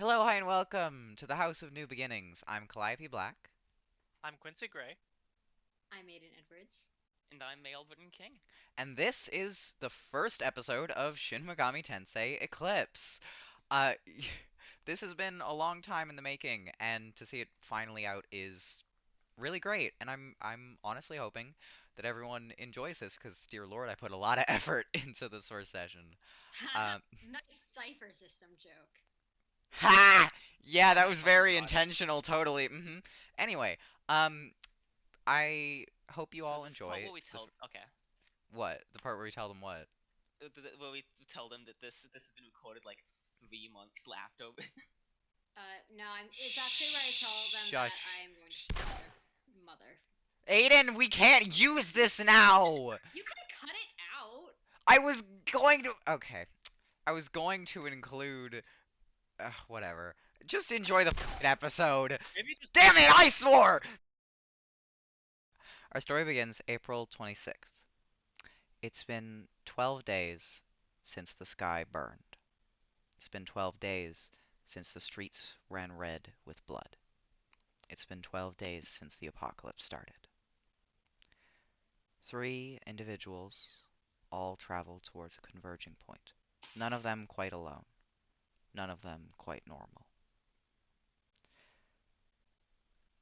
Hello, hi, and welcome to the House of New Beginnings. I'm Calliope Black, I'm Quincy Gray. I'm Aiden Edwards. And I'm Melvin King. and this is the first episode of Shin Megami Tensei Eclipse. Uh, this has been a long time in the making, and to see it finally out is really great. And I'm honestly hoping that everyone enjoys this, because, dear Lord, I put a lot of effort into this first session. Ha! Um, Nice cipher system joke. ha! Yeah, that I was fucking very got it. intentional, totally. Anyway, um, I hope you So all is this the part enjoy where we the tell? Okay, what? The part where we tell them what? where we tell them that this has been recorded like 3 months after. No, it's actually where I tell them that Shush. I am going to shoot their mother. Aiden, we can't use this now! You could cut it out. I was going to. Okay. I was going to include. Whatever. Just enjoy the episode. Maybe just Damn it, I swore! Our story begins April 26th. It's been 12 days since the sky burned. It's been 12 days since the streets ran red with blood. It's been 12 days since the apocalypse started. Three individuals all travel towards a converging point. None of them quite alone. None of them quite normal.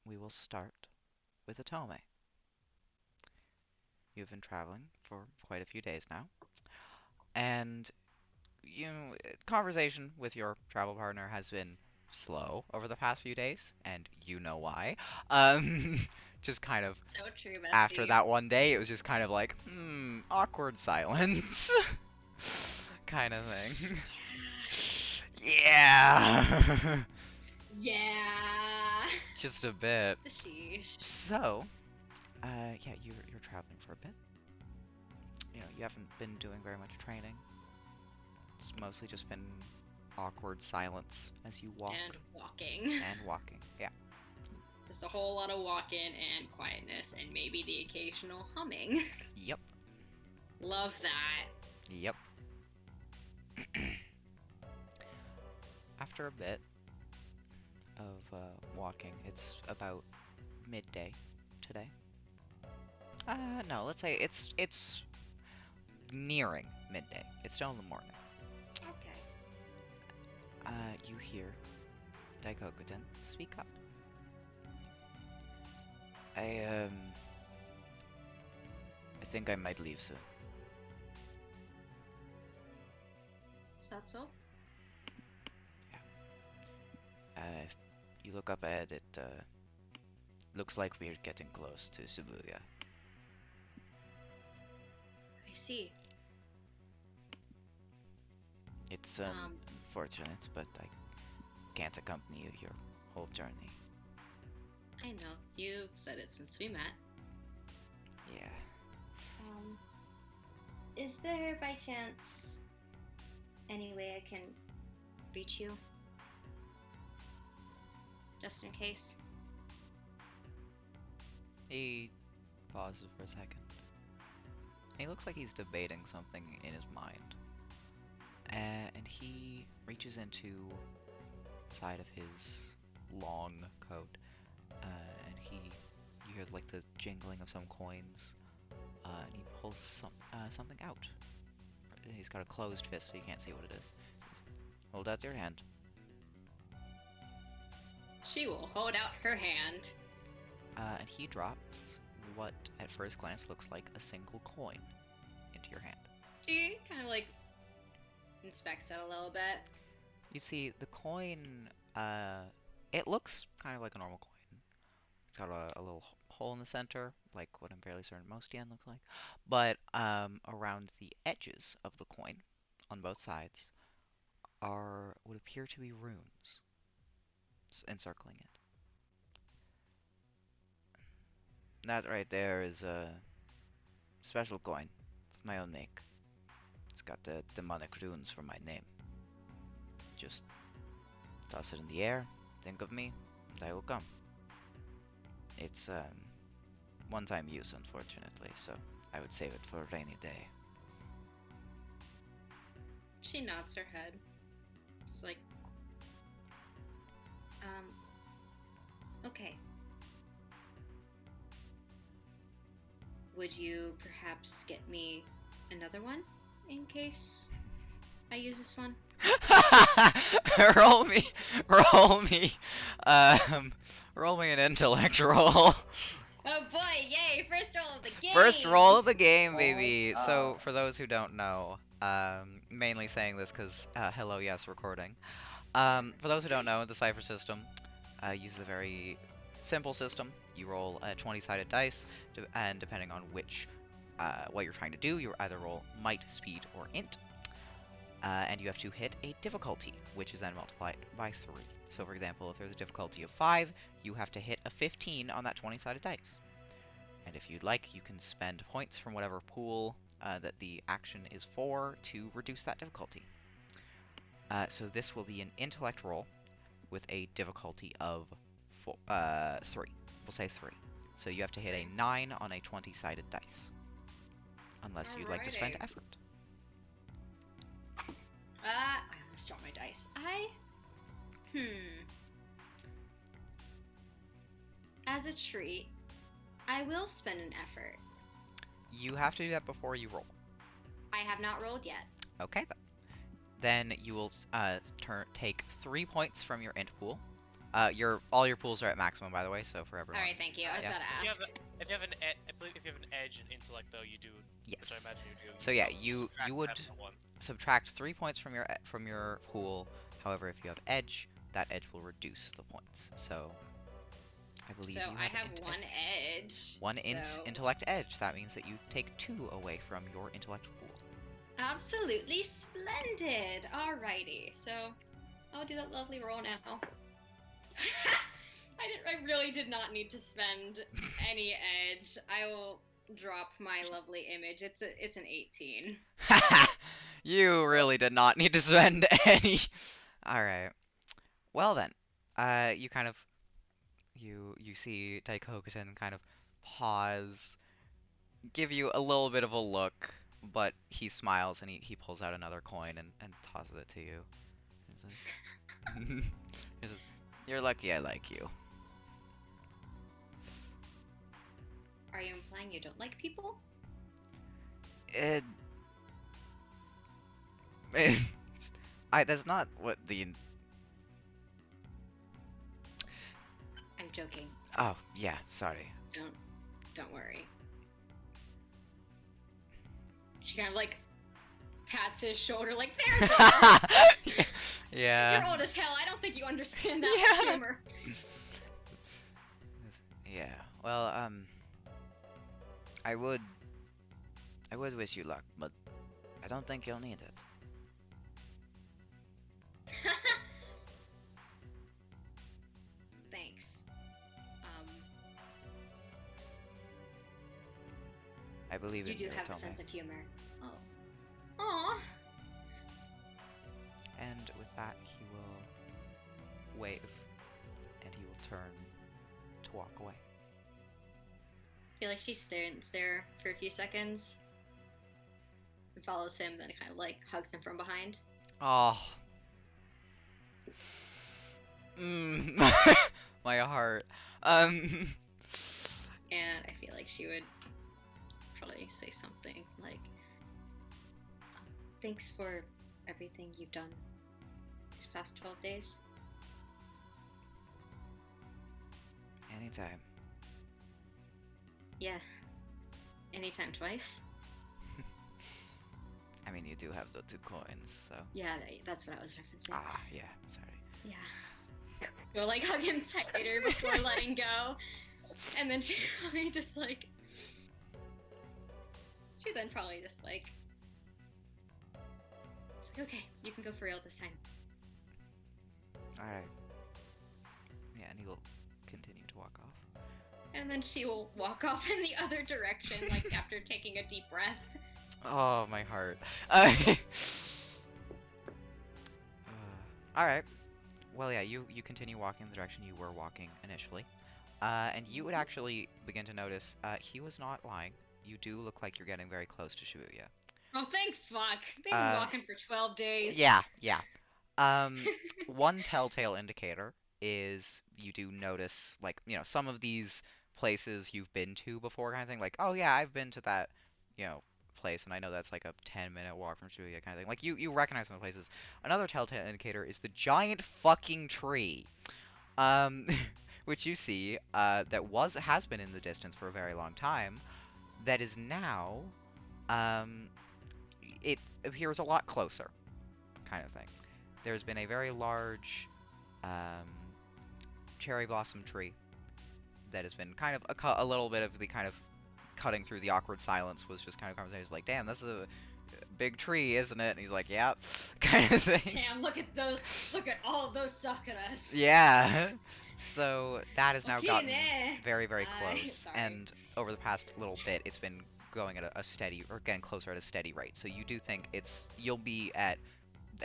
We will start with Atome. You've been traveling for quite a few days now, and conversation with your travel partner has been slow over the past few days, and you know why. Um, just kind of So true, after bestie. that one day, it was just kind of like, awkward silence, kind of thing. Yeah, Yeah. just a bit. It's a sheesh. So, yeah, you're traveling for a bit. You haven't been doing very much training. It's mostly just been awkward silence as you walk And walking. and walking. Yeah. Just a whole lot of walking and quietness and maybe the occasional humming. Yep. Love that. Yep. After a bit of walking, it's about midday today. No, let's say it's nearing midday. It's still in the morning. Okay. You hear Daikokuden speak up. I think I might leave soon. Is that so? If you look up ahead, it looks like we're getting close to Shibuya. I see. It's Um, unfortunate, but I can't accompany you your whole journey. I know. You've said it since we met. Yeah. Um, is there by chance any way I can reach you? Just in case. He pauses for a second. He looks like he's debating something in his mind. And he reaches into the side of his long coat, and you hear like the jingling of some coins, and he pulls something out. He's got a closed fist, so you can't see what it is. Just hold out your hand. She will hold out her hand. And he drops what at first glance looks like a single coin into your hand. She kind of like inspects it a little bit. You see, the coin, it looks kind of like a normal coin. It's got a little hole in the center, like what I'm fairly certain most yen looks like. But around the edges of the coin, on both sides, are what appear to be runes encircling it. That right there is a special coin of my own make. It's got the demonic runes for my name. Just toss it in the air, think of me, and I will come. It's one-time use, unfortunately, so I would save it for a rainy day. She nods her head. Just like, Okay. Would you perhaps get me another one in case I use this one? roll me, roll me, roll me an intellect roll. Oh boy, yay! First roll of the game! First roll of the game, Oh, baby. So, wow. for those who don't know, mainly saying this because, hello, yes, recording. For those who don't know, the Cypher system uses a very simple system. You roll a 20-sided dice, and depending on what you're trying to do, you either roll might, speed, or int. And you have to hit a difficulty, which is then multiplied by 3. So, for example, if there's a difficulty of 5, you have to hit a 15 on that 20-sided dice. And if you'd like, you can spend points from whatever pool that the action is for to reduce that difficulty. So this will be an intellect roll with a difficulty of 3. We'll say 3. So you have to hit a 9 on a 20-sided dice. Unless you'd like to spend Alrighty. effort. I almost dropped my dice. As a treat, I will spend an effort. You have to do that before you roll. I have not rolled yet. Okay, then you will take 3 points from your int pool. All your pools are at maximum, by the way, so for everyone. Alright, thank you. I was Yeah. about to If you ask. have, I believe if you have an edge in intellect, though, you do. Which I Yes. imagine you do. So yeah, probably you subtract would that from one. subtract 3 points from your pool. However, if you have edge, that edge will reduce the points. So I believe So you I have have an int one edge. edge. One so- intellect edge. That means that you take 2 away from your intellect pool. Absolutely splendid. Alrighty, so I'll do that lovely roll now. I really did not need to spend any edge. I will drop my lovely image. It's an 18. You really did not need to spend any. All right. Well then, you kind of you see Daikokusen kind of pause, give you a little bit of a look, but he smiles and he pulls out another coin and tosses it to you. He says, "You're lucky I like you." Are you implying you don't like people? It, that's not what the. I'm joking. Oh yeah, sorry. Don't worry. She kind of like pats his shoulder, like there. You're Yeah. old as hell. I don't think you understand that Yeah. humor. Yeah. Well, I would wish you luck, but I don't think you'll need it. Thanks. I believe You in do you, have a Otome. sense of humor. Oh. Aw. And with that, he will wave, and he will turn to walk away. I feel like she stands there for a few seconds and follows him, then kind of like hugs him from behind. Oh. My heart. And I feel like she would probably say something like, thanks for everything you've done these past 12 days. Anytime. Yeah. Anytime twice. I mean, you do have the 2 coins, so. Yeah, that's what I was referencing. Ah, yeah. Sorry. Yeah. Go like hug him tighter before letting go. And then she probably just like. She then probably just like. It's like, okay, you can go for real this time. All right. Yeah, and he will continue to walk off. And then she will walk off in the other direction, like after taking a deep breath. Oh, my heart. All right. Well, yeah, you continue walking in the direction you were walking initially, and you would actually begin to notice he was not lying. You do look like you're getting very close to Shibuya. Oh, thank fuck. They've been walking for 12 days. Yeah, yeah. One telltale indicator is you do notice, like, some of these places you've been to before kind of thing. Like, oh yeah, I've been to that, place, and I know that's like a 10-minute walk from Shibuya kind of thing. Like, you recognize some of the places. Another telltale indicator is the giant fucking tree. Um, which you see, that has been in the distance for a very long time, that is now, it appears a lot closer, kind of thing. There's been a very large, cherry blossom tree that has been kind of a little bit of the kind of cutting through the awkward silence was just kind of conversation like, damn, this is a big tree, isn't it? And he's like, yep, kind of thing. Damn, look at those. Look at all of those succuras. Yeah. So that has now Okay, gotten nah. very, very close, Sorry. and over the past little bit, it's been going at a steady, or getting closer at a steady rate. So you do think you'll be at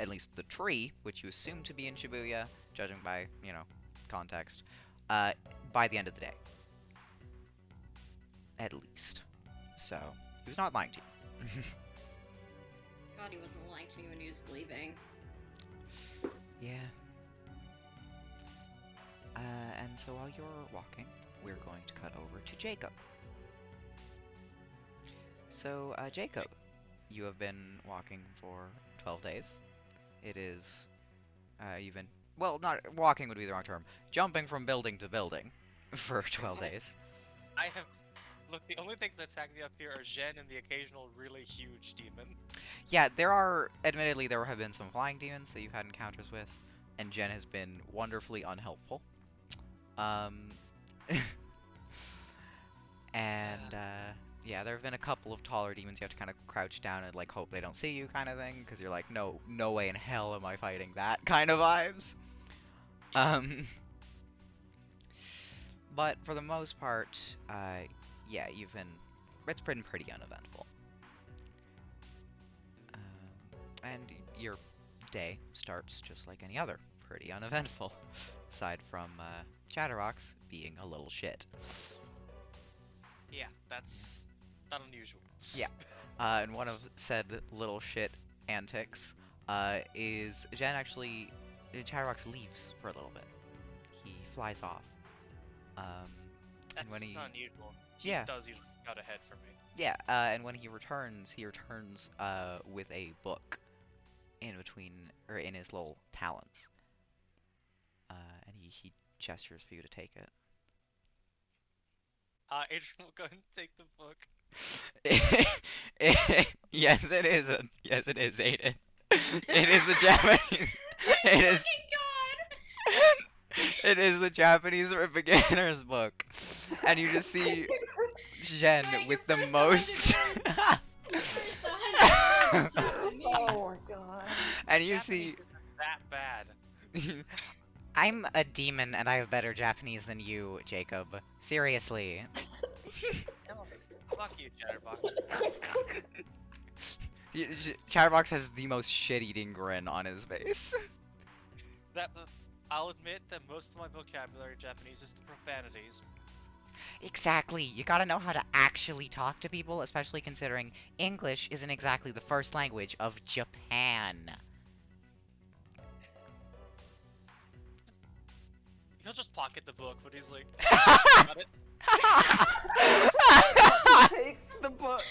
least the tree, which you assume to be in Shibuya, judging by, context, by the end of the day. At least. So, he was not lying to you. God, he wasn't lying to me when he was leaving. Yeah. And so while you're walking, we're going to cut over to Jacob. So, Jacob, you have been walking for 12 days. It is, you've been, well, not, walking would be the wrong term, jumping from building to building for 12 days. I have. Look, the only things that attack me up here are Zhen and the occasional really huge demon. Yeah, admittedly, there have been some flying demons that you've had encounters with, and Jen has been wonderfully unhelpful. And, yeah, there have been a couple of taller demons you have to kind of crouch down and, like, hope they don't see you kind of thing, because you're like, no way in hell am I fighting that kind of vibes. But for the most part, yeah, it's been pretty uneventful. And your day starts just like any other, pretty uneventful, aside from Chatterbox being a little shit. Yeah, that's not unusual. Yeah. And one of said little shit antics is Chatterbox leaves for a little bit. He flies off. That's when he- not unusual. He Yeah. does usually out ahead for me. Yeah, and when he returns with a book in his little talons. And he gestures for you to take it. Adrian will go and take the book. Yes, it is. Yes, it is, Aiden. It is the Japanese. It is. It is the Japanese for beginners book, and you just see Jen Alright, with your the first most. 100 Japanese. Oh my god. And you Japanese see. isn't that bad. I'm a demon, and I have better Japanese than you, Jacob. Seriously. No, fuck you, Chatterbox. Chatterbox has the most shit-eating grin on his face. I'll admit that most of my vocabulary in Japanese is the profanities. Exactly. You gotta know how to actually talk to people, especially considering English isn't exactly the first language of Japan. He'll just pocket the book, but he's like, got it. Takes the book.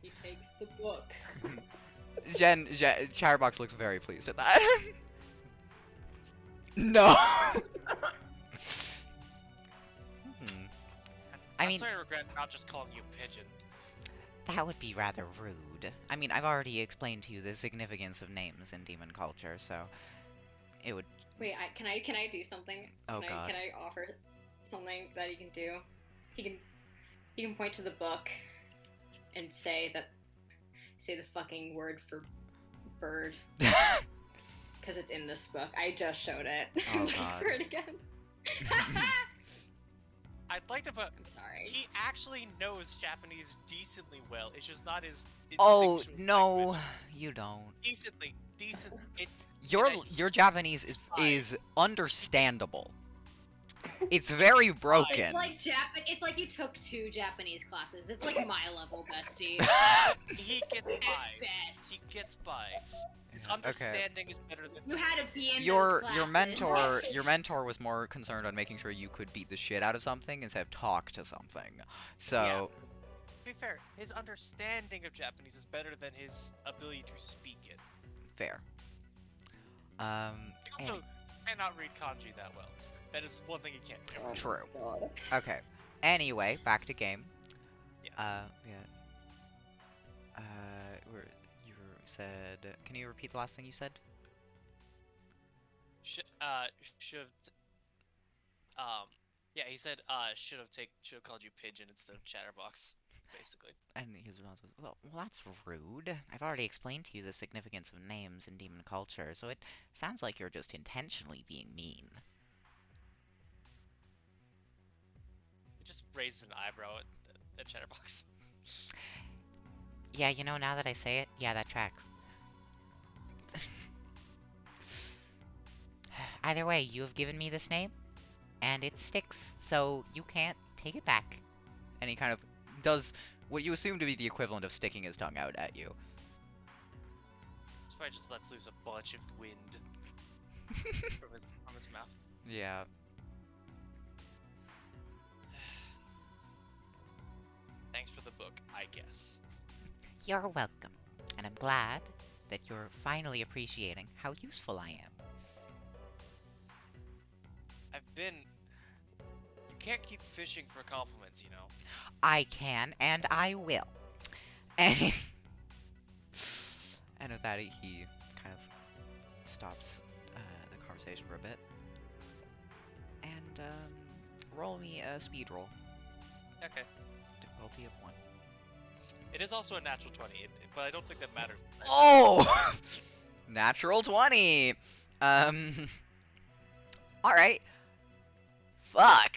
He takes the book. Chatterbox looks very pleased at that. No. I I'm mean, sorry to regret not just calling you Pigeon. that would be rather rude. I mean, I've already explained to you the significance of names in demon culture, so it would. Wait, can I do something? Oh, God. Can I offer something that he can do? He can point to the book and say the fucking word for bird. Because it's in this book. I just showed it. Oh, I'm looking God. for it again. I'd like to put. I'm sorry. He actually knows Japanese decently well. It's just not his. Oh instinctual no, language. you don't. Decent. It's Your Japanese is understandable. It's very broken. It's like you took 2 Japanese classes. It's like my level, bestie. he gets At by. best. He gets by. His Yeah, okay. understanding is better than You had to be in Your those your classes. mentor was more concerned on making sure you could beat the shit out of something instead of talk to something. So To be fair, his understanding of Japanese is better than his ability to speak it. fair. He also Any- cannot read kanji that well. That is one thing he can't do. Oh my True. God. Okay. Anyway, back to game. Yeah. Yeah. You said. Can you repeat the last thing you said? Should yeah, he said should have called you pigeon instead of chatterbox, basically. And his response was, well, that's rude. I've already explained to you the significance of names in demon culture, so it sounds like you're just intentionally being mean. He just raises an eyebrow at chatterbox. Yeah, now that I say it, yeah, that tracks. Either way, you have given me this name, and it sticks, so you can't take it back. And he kind of does what you assume to be the equivalent of sticking his tongue out at you. This probably just lets loose a bunch of wind from his mouth. Yeah. Thanks for the book, I guess. You're welcome, and I'm glad that you're finally appreciating how useful I am. You can't keep fishing for compliments, you know. I can, and I will. And, and with that, he kind of stops the conversation for a bit. And roll me a speed roll. Okay. Difficulty of 1. It is also a natural 20, but I don't think that matters. Oh! Natural 20! Alright. Fuck!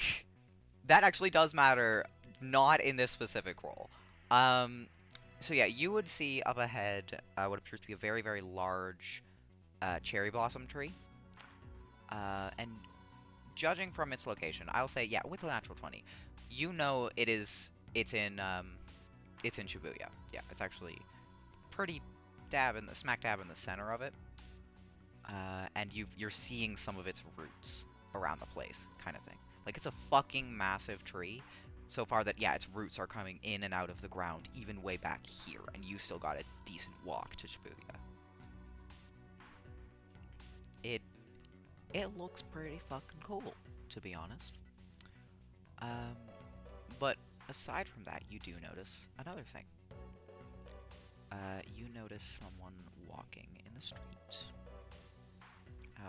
That actually does matter, not in this specific roll. So yeah, you would see up ahead what appears to be a very, very large cherry blossom tree. And judging from its location, I'll say, yeah, with a natural 20, it's in Shibuya. Yeah, it's actually pretty smack dab in the center of it. And you're seeing some of its roots around the place, kind of thing. Like, it's a fucking massive tree, so far that, yeah, its roots are coming in and out of the ground, even way back here, and you still got a decent walk to Shibuya. It looks pretty fucking cool, to be honest. But aside from that, you do notice another thing. You notice someone walking in the street.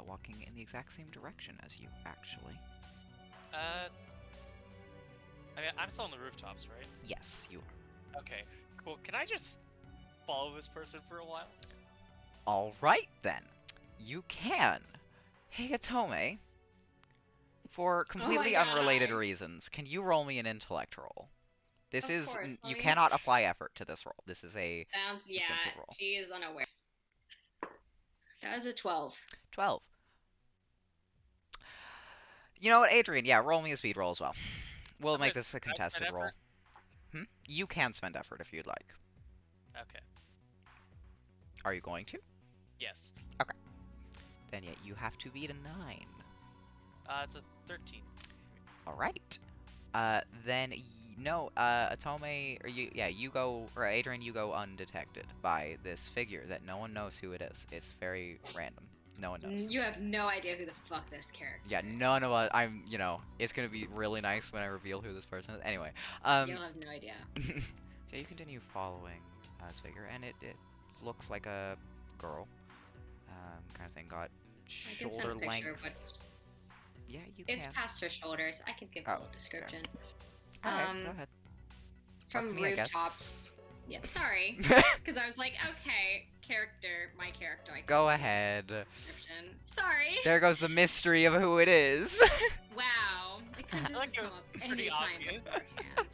Walking in the exact same direction as you, actually. I mean, I'm still on the rooftops, right? Yes, you are. Okay, cool. Can I just follow this person for a while? Alright then. You can. Higatome, for completely God. unrelated reasons, can you roll me an intellect roll? This Of is course, let you me cannot apply effort to this roll. This is a Sounds, yeah, instinctive roll. she is unaware. That was a 12. 12. You know what, Adrian? Yeah, roll me a speed roll as well. We'll make this a Can I spend contested roll. effort? You can spend effort if you'd like. Okay. Are you going to? Yes. Then yeah, you have to beat a 9. It's a 13. Alright. Then no, Atome, or you go, or Adrian, you go undetected by this figure that no one knows who it is. It's very random. No one knows. You have no idea who the fuck this character Yeah, is. none of us. It's gonna be really nice when I reveal who this person is. Anyway, You'll have no idea. so you continue following this figure, and it looks like a girl, kind of thing. Got I can send shoulder a picture length. of what Yeah, you it's can. past her shoulders. I can give Oh, a little description. Alright, go ahead. From Fuck me, I guess. rooftops. Yeah, sorry. Because I was like, okay, my character. I can Go give ahead. Description. Sorry. There goes the mystery of who it is. Wow. It couldn't I like have it come was up pretty any time obvious. beforehand.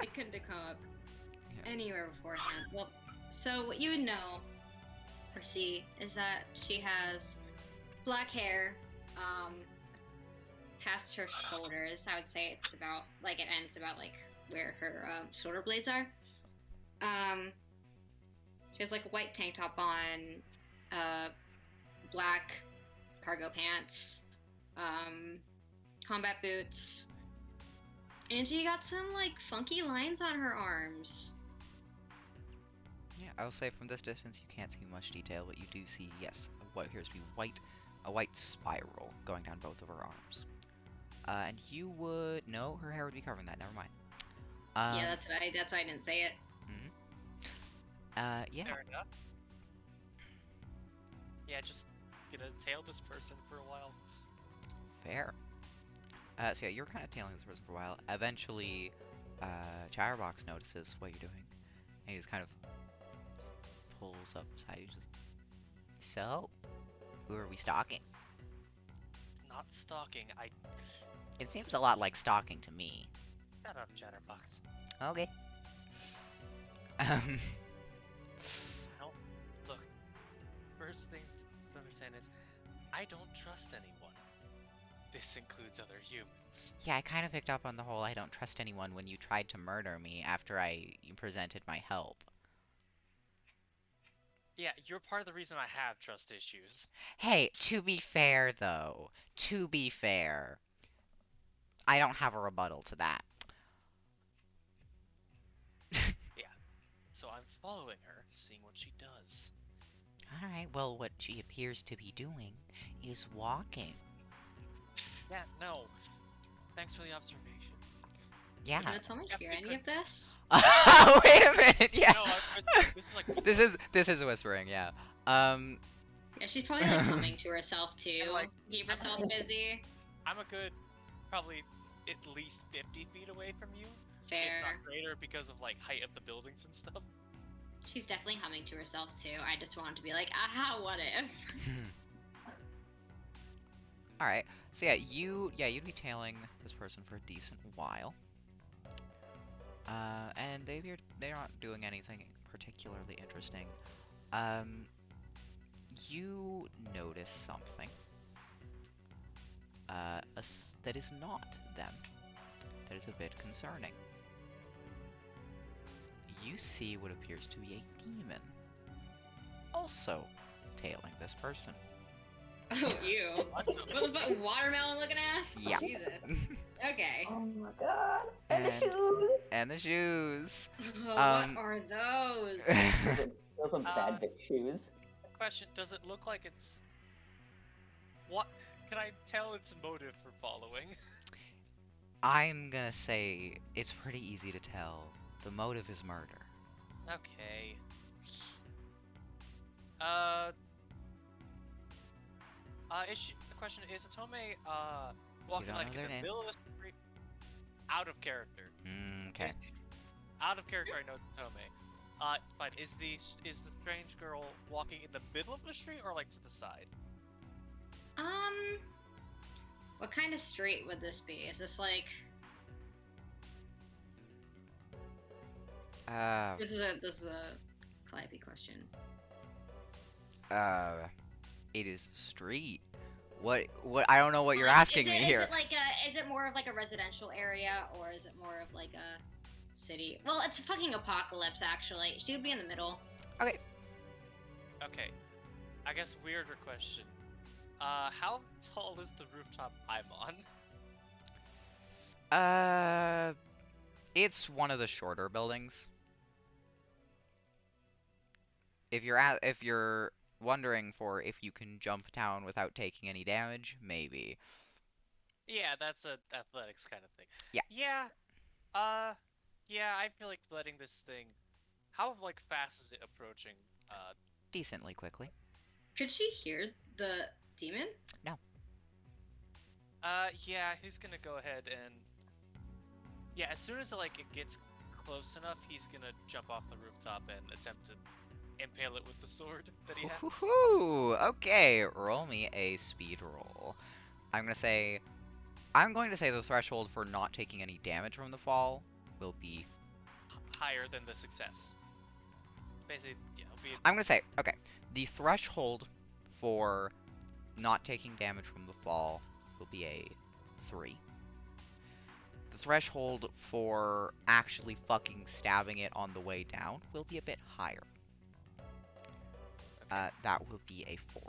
It couldn't have come up Yeah. anywhere beforehand. Well, so what you would know or see is that she has black hair, past her shoulders. I would say it's about like it ends about like where her shoulder blades are. She has like a white tank top on, black cargo pants, combat boots, and she got some like funky lines on her arms. Yeah, I will say from this distance you can't see much detail, but you do see, yes, what appears to be a white spiral going down both of her arms. And you would... No, her hair would be covering that, never mind. Yeah, that's why I didn't say it. Yeah. Fair enough. Yeah, just gonna tail this person for a while. Fair. So yeah, you're kind of tailing this person for a while. Eventually, Chatterbox notices what you're doing, and he just kind of pulls up beside you. Just, so, who are we stalking? Not stalking. It seems a lot like stalking to me. Shut up, Chatterbox. Okay. Well, look. First thing to understand is, I don't trust anyone. This includes other humans. Yeah, I kind of picked up on the whole I don't trust anyone when you tried to murder me after I presented my help. Yeah, you're part of the reason I have trust issues. Hey, to be fair though, to be fair, I don't have a rebuttal to that. So I'm following her, seeing what she does. Alright, well, what she appears to be doing is walking. Yeah, no. Thanks for the observation. Yeah. You're gonna tell me Yeah, hear we any could- of this? Wait a minute, yeah. No, this is like This is whispering, yeah. Yeah, she's probably like humming to herself too. And, like, Keep herself busy. I'm a good, probably at least 50 feet away from you. If Fair. not greater because of like height of the buildings and stuff. She's definitely humming to herself too. I just want to be like, aha, what if? Alright, so yeah, you'd be tailing this person for a decent while. And they're not doing anything particularly interesting. You notice something. That is not them. That is a bit concerning. You see what appears to be a demon. Also tailing this person. Oh, you. What the fuck, watermelon looking ass? Yeah. Jesus. Okay. Oh my god. And the And- shoes. And the shoes. Oh, Um, what are those? Those are bad bitch shoes. Question, does it look like it's... What? Can I tell its motive for following? I'm gonna say it's pretty easy to tell. The motive is murder. Okay. The question is Atome, walking don't like know in their the name? middle of the street? Out of character. Okay. Out of character, I know Atome. But is the strange girl walking in the middle of the street or like to the side? What kind of street would this be? Is this like this is a Calliope question. It is street. What, I don't know what you're asking me here. Is it more of like a residential area or is it more of like a city? Well, it's a fucking apocalypse actually. She would be in the middle. Okay. I guess weirder question. How tall is the rooftop I'm on? It's one of the shorter buildings. If you're wondering for if you can jump down without taking any damage, maybe. Yeah, that's a athletics kind of thing. Yeah. Yeah, I feel like letting this thing... How, like, fast is it approaching? Decently quickly. Could she hear the demon? Yeah, he's gonna go ahead and... Yeah, as soon as, like, it gets close enough, he's gonna jump off the rooftop and attempt to impale it with the sword that he has. Woohoo! Okay, roll me a speed roll. I'm going to say the threshold for not taking any damage from the fall will be... Higher than the success. Basically, yeah, it'll be... I'm going to say, okay, the threshold for not taking damage from the fall will be a 3. The threshold for actually fucking stabbing it on the way down will be a bit higher. That will be a 4.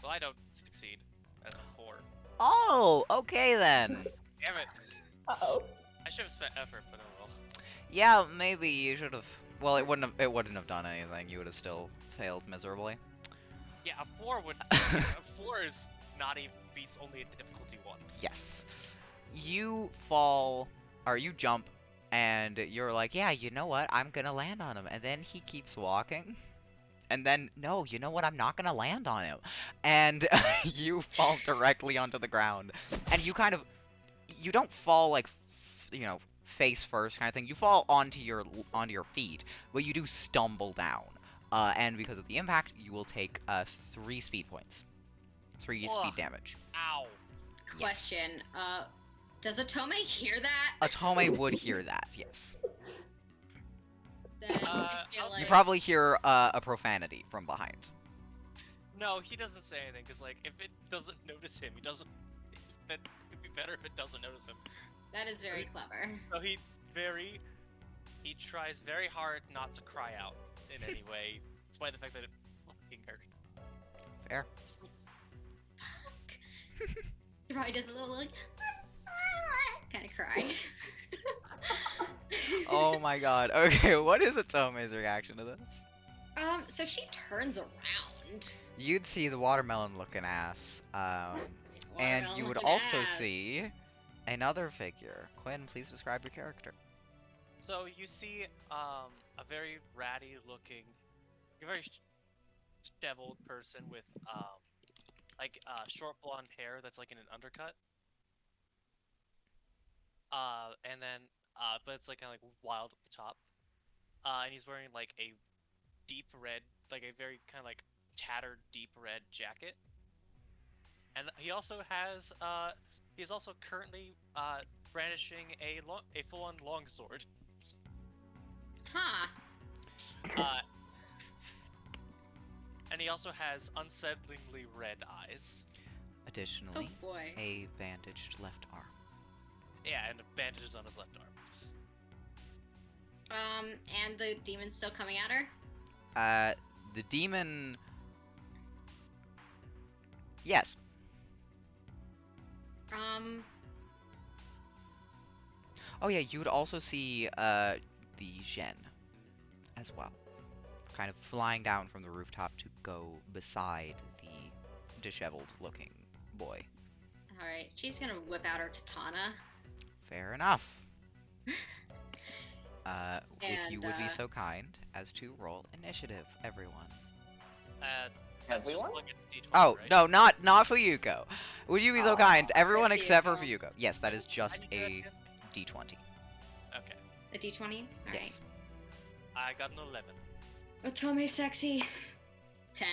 Well, I don't succeed. That's a 4. Oh, okay then. Damn it! Uh-oh. I should have spent effort, but oh well. Yeah, maybe you should have. Well, it wouldn't have done anything. You would have still failed miserably. Yeah, a 4 would. A 4 is not even beats only a difficulty 1. Yes. You fall, or you jump, and you're like, yeah, you know what? I'm gonna land on him. And then he keeps walking. And then, no, you know what? I'm not gonna land on him. And you fall directly onto the ground. And you kind of, you don't fall like, face first kind of thing. You fall onto your feet, but you do stumble down. And because of the impact, you will take 3 speed points. 3 speed Ugh. damage. Ow. Yes. Question, does Otome hear that? Otome would hear that, yes. Then I feel I'll You like- probably hear a profanity from behind. No, he doesn't say anything because like if it doesn't notice him, he doesn't. That it'd be better if it doesn't notice him. That is very clever. So he tries very hard not to cry out in any way, despite the fact that it fucking hurts. Fair. He probably does a little like kind of cry. Oh my god. Okay, what is Otome's reaction to this? So she turns around. You'd see the watermelon looking ass. And you would Watermelon-looking also ass. see another figure. Quinn, please describe your character. So you see a very ratty looking, a very disheveled person with short blonde hair that's like in an undercut. And then but it's like kind of like wild at the top. And he's wearing like a deep red, like a very kind of like tattered deep red jacket. And he also has he's also currently brandishing a full-on longsword. Huh. And he also has unsettlingly red eyes. Oh Additionally, boy. a bandaged left arm. Yeah, and bandages on his left arm. And the demon's still coming at her? The demon... Yes. Oh yeah, you would also see the Zhen as well. Kind of flying down from the rooftop to go beside the disheveled looking boy. Alright, she's gonna whip out her katana. Fair enough. If you And, would be so kind as to roll initiative, everyone. That's just Everyone? look at the D20, Oh, right? no, not Fuyuko. Would you be so kind? Everyone Fuyuko. except for Fuyuko. Yes, that is I just need that a again? D20. Okay, A d20? Alright. Yes. I got an 11. Otome sexy. 10.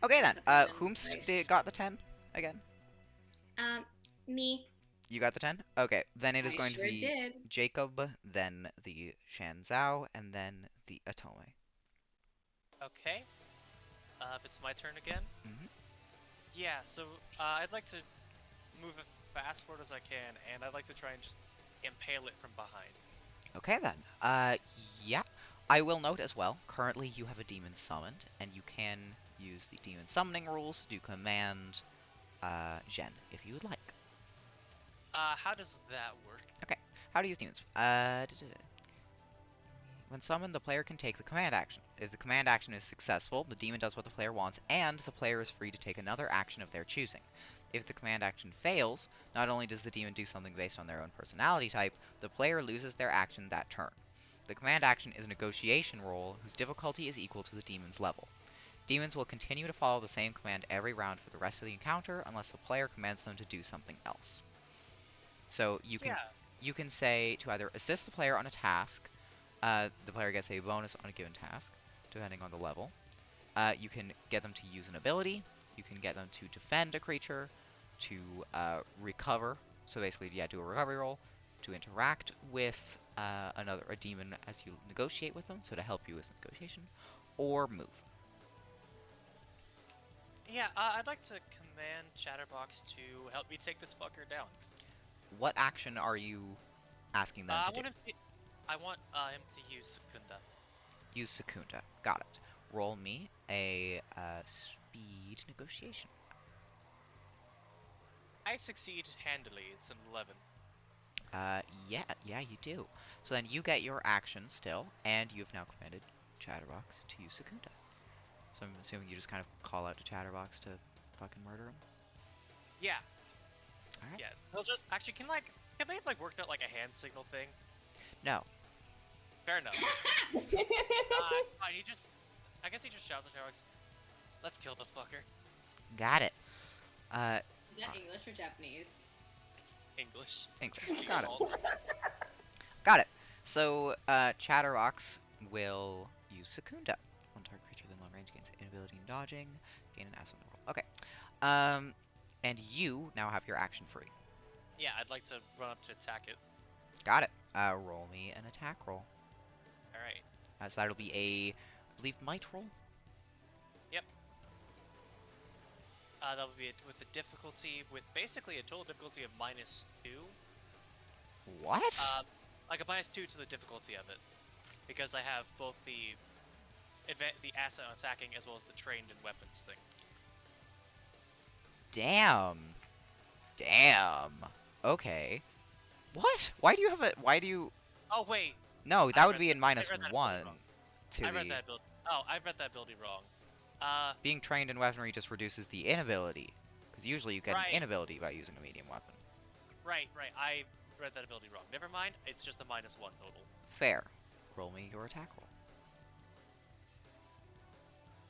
Okay then. The Whomst Christ. got the 10 again? Me. You got the 10? Okay, then it is I going sure to be did. Jacob, then the Shanzao, and then the Atome. Okay. If it's my turn again. Mhm. Yeah. So I'd like to move as fast forward as I can, and I'd like to try and just impale it from behind. Okay then. Yeah. I will note as well, currently you have a demon summoned, and you can use the demon summoning rules to command Zhen, if you would like. How does that work? How to use demons? When summoned, the player can take the command action. If the command action is successful, the demon does what the player wants, and the player is free to take another action of their choosing. If the command action fails, not only does the demon do something based on their own personality type, the player loses their action that turn. The command action is a negotiation roll whose difficulty is equal to the demon's level. Demons will continue to follow the same command every round for the rest of the encounter unless the player commands them to do something else. So you can say to either assist the player on a task, the player gets a bonus on a given task, depending on the level. You can get them to use an ability, you can get them to defend a creature, to recover, so basically, yeah, do a recovery roll, to interact with a demon as you negotiate with them, so to help you with negotiation, or move. Yeah. I'd like to command Chatterbox to help me take this fucker down. What action are you asking them to do? I want him to use Secunda. Use Secunda. Got it. Roll me a speed negotiation. I succeed handily. It's an 11. Yeah, you do. So then you get your action still, and you've now commanded Chatterbox to use Secunda. So I'm assuming you just kind of call out to Chatterbox to fucking murder him? Yeah. Alright. Yeah. He'll just actually can they have like worked out like a hand signal thing? No. Fair enough. Fine. I guess he just shouts at Chatterbox, "Let's kill the fucker." Got it. Is that English or Japanese? It's English. English. Got it. Got it. So, Chatterbox will use Secunda. One target creature within long range gains inability in dodging, gain an ass on the roll. Okay. And you now have your action free. Yeah, I'd like to run up to attack it. Got it. Roll me an attack roll. All right. So that'll be a, I believe, might roll? Yep. That'll be with a difficulty, with basically a total difficulty of -2. What? Like a -2 to the difficulty of it, because I have both the asset on attacking as well as the trained in weapons thing. Damn. Okay. What? Why do you have a, why do you... Oh wait, No, that would be in I read -1 that wrong. to I read the... that ability. Oh, I read that ability wrong. Being trained in weaponry just reduces the inability. Because usually you get Right. an inability by using a medium weapon. Right. I read that ability wrong. Never mind. It's just a -1 total. Fair. Roll me your attack roll.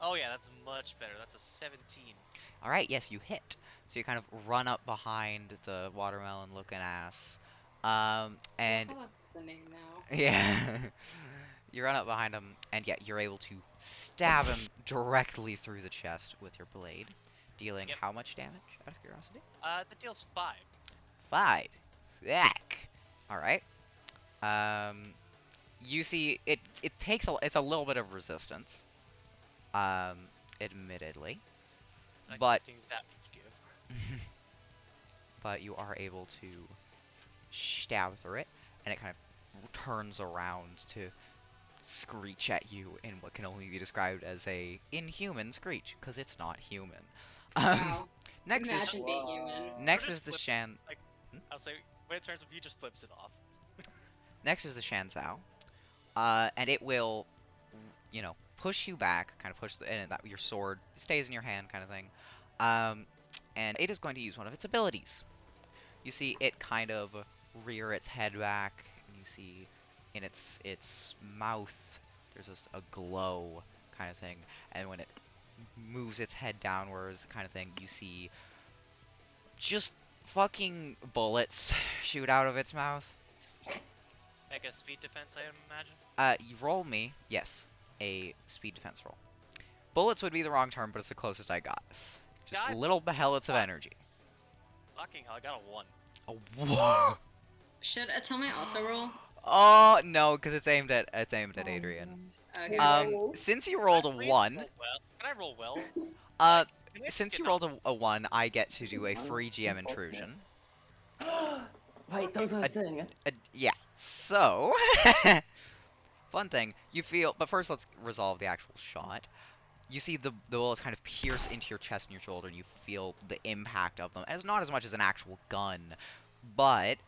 Oh yeah, that's much better. That's a 17. Alright, yes, you hit. So you kind of run up behind the watermelon-looking ass. And... Oh, that's the name now. Yeah. You run up behind him, and yeah, you're able to stab him directly through the chest with your blade, dealing Yep. how much damage, out of curiosity? That deals 5. 5. Yuck. Alright. You see, it takes it's a little bit of resistance. Admittedly. Not But... expecting that much give. But you are able to stab through it, and it kind of turns around to screech at you in what can only be described as a inhuman screech, because it's not human. Wow. Next Imagine is being human. next Or is just the flip- Shan. I'll say when it turns up, he just flips it off. Next is the Shanzao, and it will, you know, push you back, kind of push and that your sword stays in your hand, kind of thing. And it is going to use one of its abilities. You see it kind of rear its head back, and you see in its mouth there's just a glow kind of thing, and when it moves its head downwards kind of thing, you see just fucking bullets shoot out of its mouth. Like a speed defense, I imagine. You roll me, yes, a speed defense roll. Bullets would be the wrong term, but it's the closest I got. Just God. little pellets of energy. Fucking hell, I got a 1. Oh, whoa. Should Atome also roll? Oh no, because it's aimed at Adrian. Okay. Since you rolled a Can I please 1, roll well? Can I roll well? Can I just since get you an rolled a 1, I get to do a free GM intrusion. Wait, those are a thing. Yeah. So, fun thing. You feel, but first let's resolve the actual shot. You see the bullets kind of pierce into your chest and your shoulder, and you feel the impact of them. And it's not as much as an actual gun, but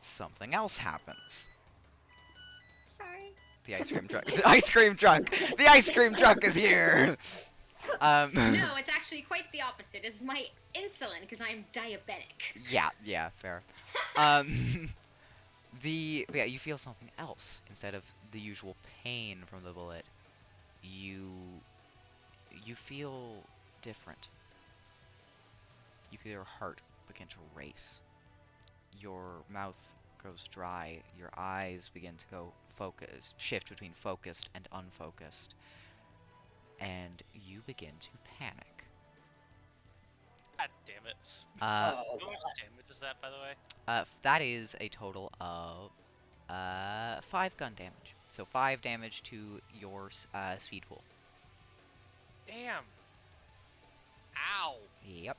something else happens. Sorry. The ice cream truck. The ice cream truck. The ice cream truck is here. No, it's actually quite the opposite. It's my insulin because I'm diabetic. Yeah, fair. Yeah, you feel something else instead of the usual pain from the bullet. You feel different. You feel your heart begin to race. Your mouth goes dry. Your eyes begin to go shift between focused and unfocused, and you begin to panic. God damn it. Uh, Oh, How much damage is that, by the way? That is a total of 5 gun damage. So 5 damage to your speed pool. Damn. Ow. Yep.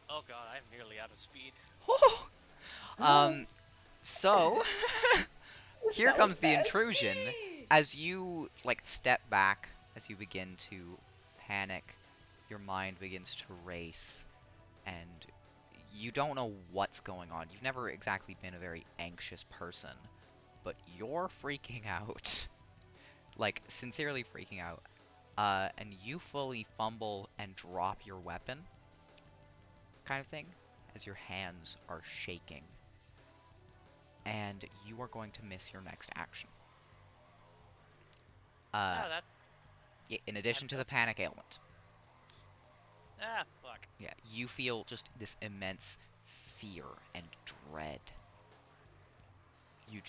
Oh god, I'm nearly out of speed. So here That comes was the fast. intrusion. Sheesh. As you like step back, as you begin to panic, your mind begins to race, and you don't know what's going on. You've never exactly been a very anxious person, but you're freaking out. Like, sincerely freaking out. And you fully fumble and drop your weapon, kind of thing, as your hands are shaking. And you are going to miss your next action. Ah, that. In addition to the panic ailment. Ah, fuck. Yeah, you feel just this immense fear and dread. You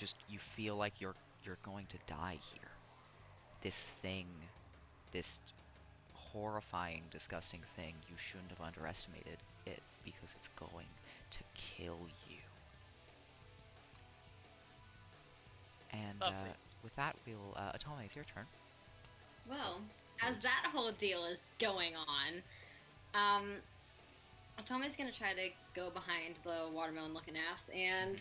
feel like you're going to die here. This thing, this horrifying, disgusting thing, you shouldn't have underestimated it because it's going to kill you. And Lovely. with that, we'll Atome, it's your turn. Well, as that whole deal is going on, Otome's gonna try to go behind the watermelon-looking ass and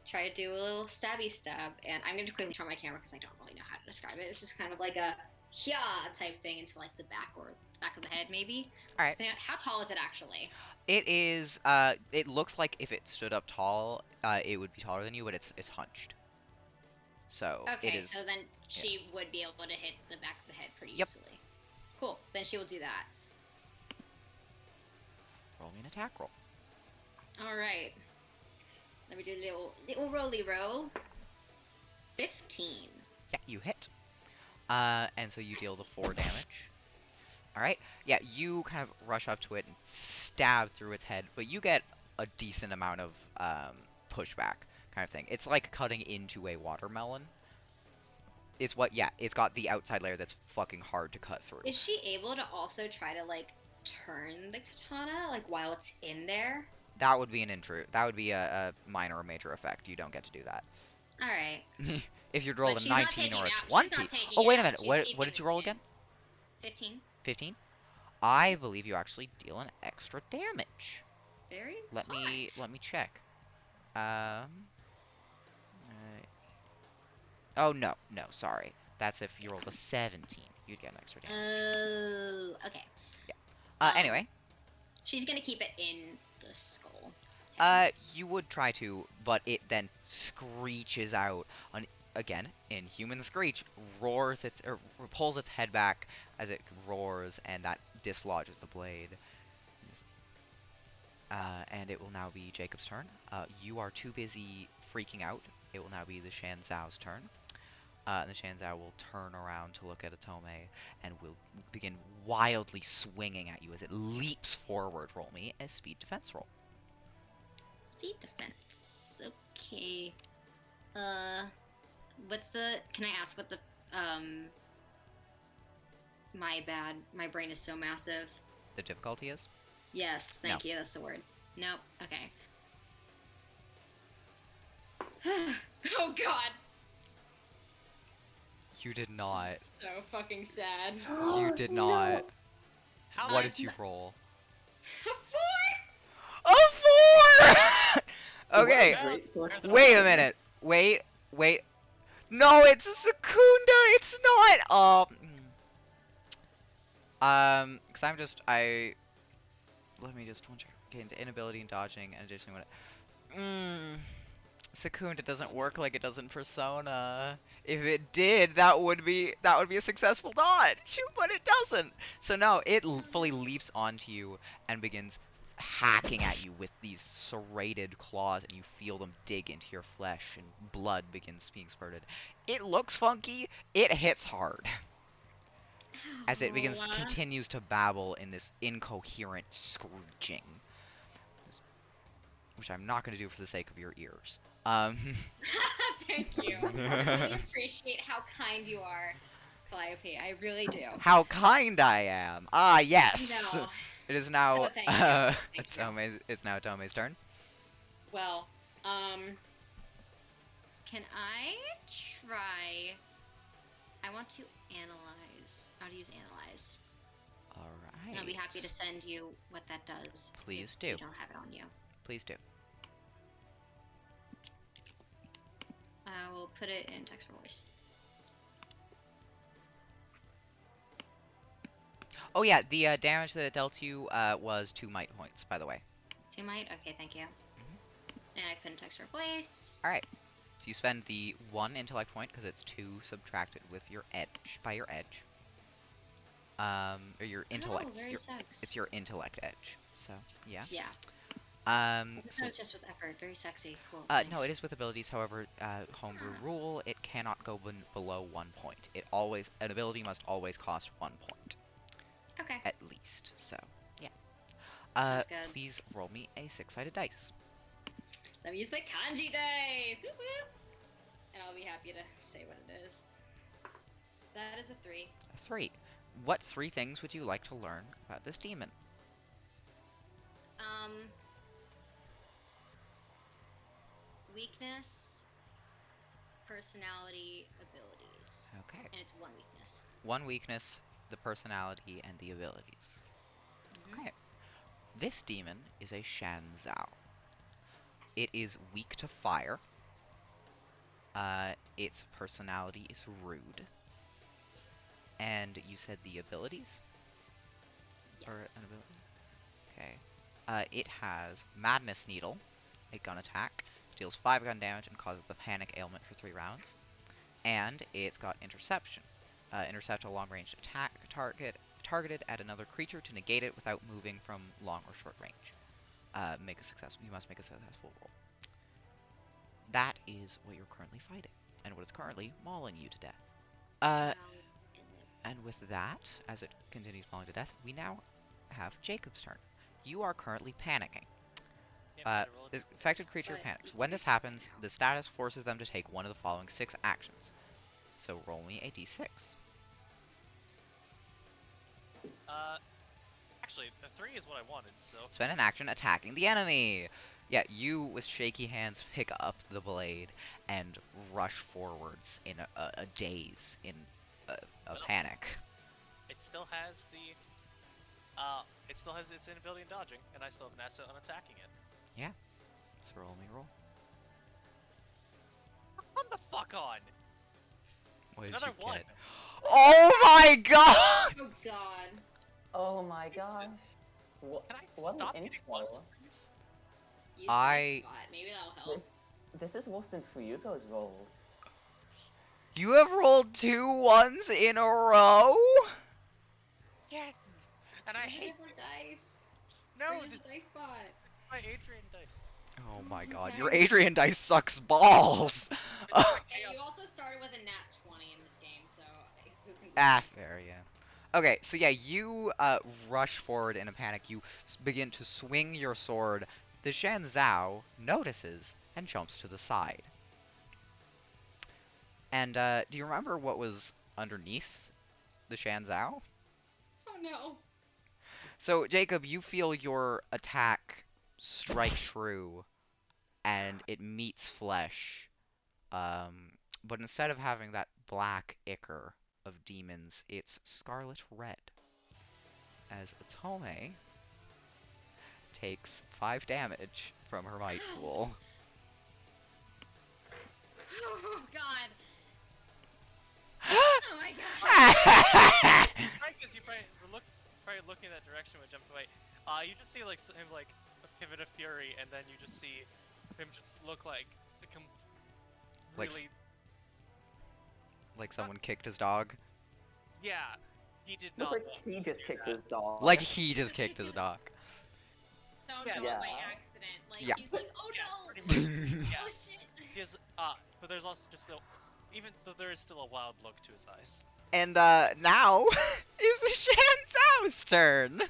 try to do a little stabby stab. And I'm gonna quickly try my camera because I don't really know how to describe it. It's just kind of like a hya type thing into like the back or back of the head, maybe. All right. How tall is it actually? It is. It looks like if it stood up tall, it would be taller than you, but it's hunched. So it Okay, is. so then she would be able to hit the back of the head pretty Yep. easily. Cool. Then she will do that. Roll me an attack roll. All right. Let me do a little rolly roll. 15. Yeah, you hit. And so you deal the 4 damage. Alright, yeah, you kind of rush up to it and stab through its head, but you get a decent amount of pushback kind of thing. It's like cutting into a watermelon. It's got the outside layer that's fucking hard to cut through. Is she able to also try to like turn the katana like while it's in there? That would be that would be a minor or major effect. You don't get to do that. All right. If you'd rolled But a she's not 19 taking or a it out. She's 20. not taking Oh, it wait a out. minute. She's What keeping did you roll it in. again? 15. 15? I believe you actually deal an extra damage. Very Let me check. Oh no, sorry. That's if you rolled a 17. You'd get an extra damage. Oh, okay. Anyway, She's gonna keep it in the skull. you would try to, but it then screeches out again in human screech, pulls its head back as it roars, and that dislodges the blade. And it will now be Jacob's turn. You are too busy freaking out. It will now be the Shanzhao's turn. The Shanzhao will turn around to look at Atome and will begin wildly swinging at you as it leaps forward. Roll me a speed defense roll. Speed defense. Okay. Can I ask what the my bad. My brain is so massive. The difficulty is? Yes, thank you. That's the word. Nope. Okay. Oh God. You did not. So fucking sad. You did not. How What much? did you roll? 4. A 4! Okay. Well, Great source of Wait a knowledge. minute. Wait. No, it's a Secunda. It's not. Because let me just one check. Okay, into inability and dodging, and additionally, Secunda doesn't work like it does in Persona. If it did, that would be a successful dodge, but it doesn't. So no, it fully leaps onto you and begins hacking at you with these serrated claws, and you feel them dig into your flesh, and blood begins being spurted. It looks funky. It hits hard. As it continues to babble in this incoherent screeching, which I'm not going to do for the sake of your ears. Thank you. I really appreciate how kind you are, Calliope. I really do. How kind I am! Ah, yes! No. It is now, So thank you. it's now Tome's turn. Well, can I try? I want to analyze. I want to use analyze. Alright. And I'll be happy to send you what that does. Please if do. You don't have it on you. Please do. will put it in text for voice. Oh yeah, the damage that it dealt you was 2 might points, by the way. 2 might? Okay, thank you. And I put in text for voice. Alright. So you spend the 1 intellect point, because it's 2 subtracted with your edge, by your edge. Or your intellect. Oh, very sex. It's your intellect edge, so, yeah. Yeah. So, was just with effort. Very sexy. Cool. no, thanks. it is with abilities, however, homebrew rule, it cannot go below 1 point. An ability must always cost 1 point. Okay. At least, so, yeah. Sounds good. Please roll me a 6-sided dice. Let me use my kanji dice! Whoop whoop! And I'll be happy to say what it is. That is a 3. A 3. What 3 things would you like to learn about this demon? Weakness, personality, abilities. Okay. And it's 1 weakness. 1 weakness, the personality, and the abilities. Okay. This demon is a Shanzao. It is weak to fire. Its personality is rude. And you said the abilities? Yes. Or an ability? Okay. It has Madness Needle, a gun attack, deals 5 gun damage and causes the panic ailment for 3 rounds. And it's got Interception. Intercept a long-range attack targeted at another creature to negate it without moving from long or short range. You must make a successful roll. That is what you're currently fighting, and what is currently mauling you to death. And with that, as it continues mauling to death, we now have Jacob's turn. You are currently panicking. The affected creature But panics. you can When do this something happens, now. the status forces them to take one of the following 6 actions. So roll me a d6. Actually, the 3 is what I wanted, so... Spend an action attacking the enemy! Yeah, you, with shaky hands, pick up the blade and rush forwards in a daze, in a panic. It still has the... it still has its inability in dodging, and I still have an asset on attacking it. Yeah. So roll me a roll. Come the fuck on! What did Another you 1! get? Oh my god! Oh god. Oh my gosh. What, Can I what an stop getting intro. 1s, please? Use I- this spot. Maybe that'll help. This is worse than Fuyuko's rolls. You have rolled 2 1s in a row? Yes! And I Use a hate different dice. No, Or use just a dice spot. my Adrian dice. Oh my god, Okay. your Adrian dice sucks balls! Hey, you also started with a nat 20 in this game, so who can Ah, fair, yeah. Okay, so yeah, you rush forward in a panic. You begin to swing your sword. The Shan Zhao notices and jumps to the side. And do you remember what was underneath the Shan Zhao? Oh no. So, Jacob, you feel your attack strike true, and it meets flesh. But instead of having that black ichor of demons, it's scarlet red. As Atome takes 5 damage from her might pool. Oh god. Oh my god. Right, because you probably looking in that direction when jumping away. You just see like him like a pivot of fury, and then you just see him just look like Like really. Like someone kicked his dog. Yeah, he did Looks not. like want he to just do kicked that. his dog. Like he just kicked his dog. Don't Yeah. go Yeah. by accident. Like Yeah. he's like, oh Yeah, no. pretty much. Yeah. Oh shit. His but there's also just still, even though there is still a wild look to his eyes. And now is the Shan Zhao's turn.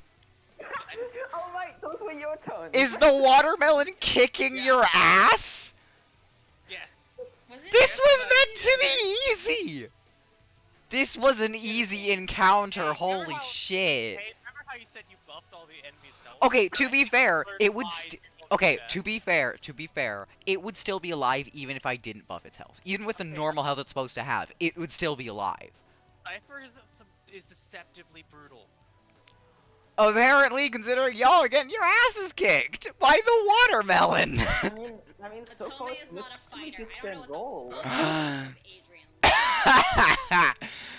Oh right, those were your turns. Is the watermelon kicking Yeah. your ass? Yes. Was it This was Yeah. meant to be easy! This was an easy encounter, Hey, holy remember how- shit. Hey, remember how you said you buffed all the enemies' health? Okay, to I be fair, learned it would why st- people do Okay, that. to be fair, it would still be alive even if I didn't buff its health. Even with the Okay. normal health it's supposed to have, it would still be alive. Cypher is deceptively brutal. Apparently, considering y'all are getting your asses kicked by the watermelon. I mean, so Atome far is it's not a literally fighter. just I don't know a what roll. the fuck Adrian.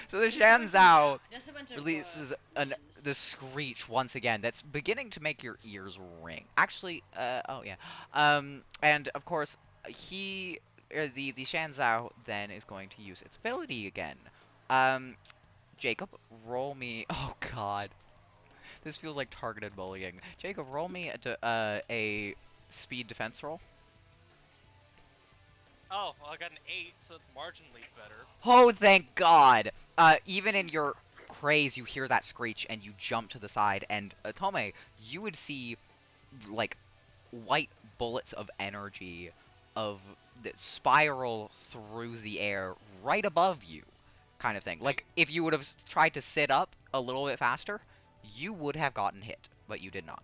So the Just a bunch of Shanzhou ra- just a bunch of, releases ones. the screech once again that's beginning to make your ears ring. Actually, oh yeah. And of course, the Shanzhou then is going to use its ability again. Jacob, roll me. Oh God, this feels like targeted bullying. Jacob, roll me a speed defense roll. Oh, well, I got an 8, so it's marginally better. Oh, thank God! Even in your craze, you hear that screech and you jump to the side, and Tome, you would see, like, white bullets of energy that spiral through the air right above you, kind of thing. Like, if you would have tried to sit up a little bit faster, you would have gotten hit, but you did not.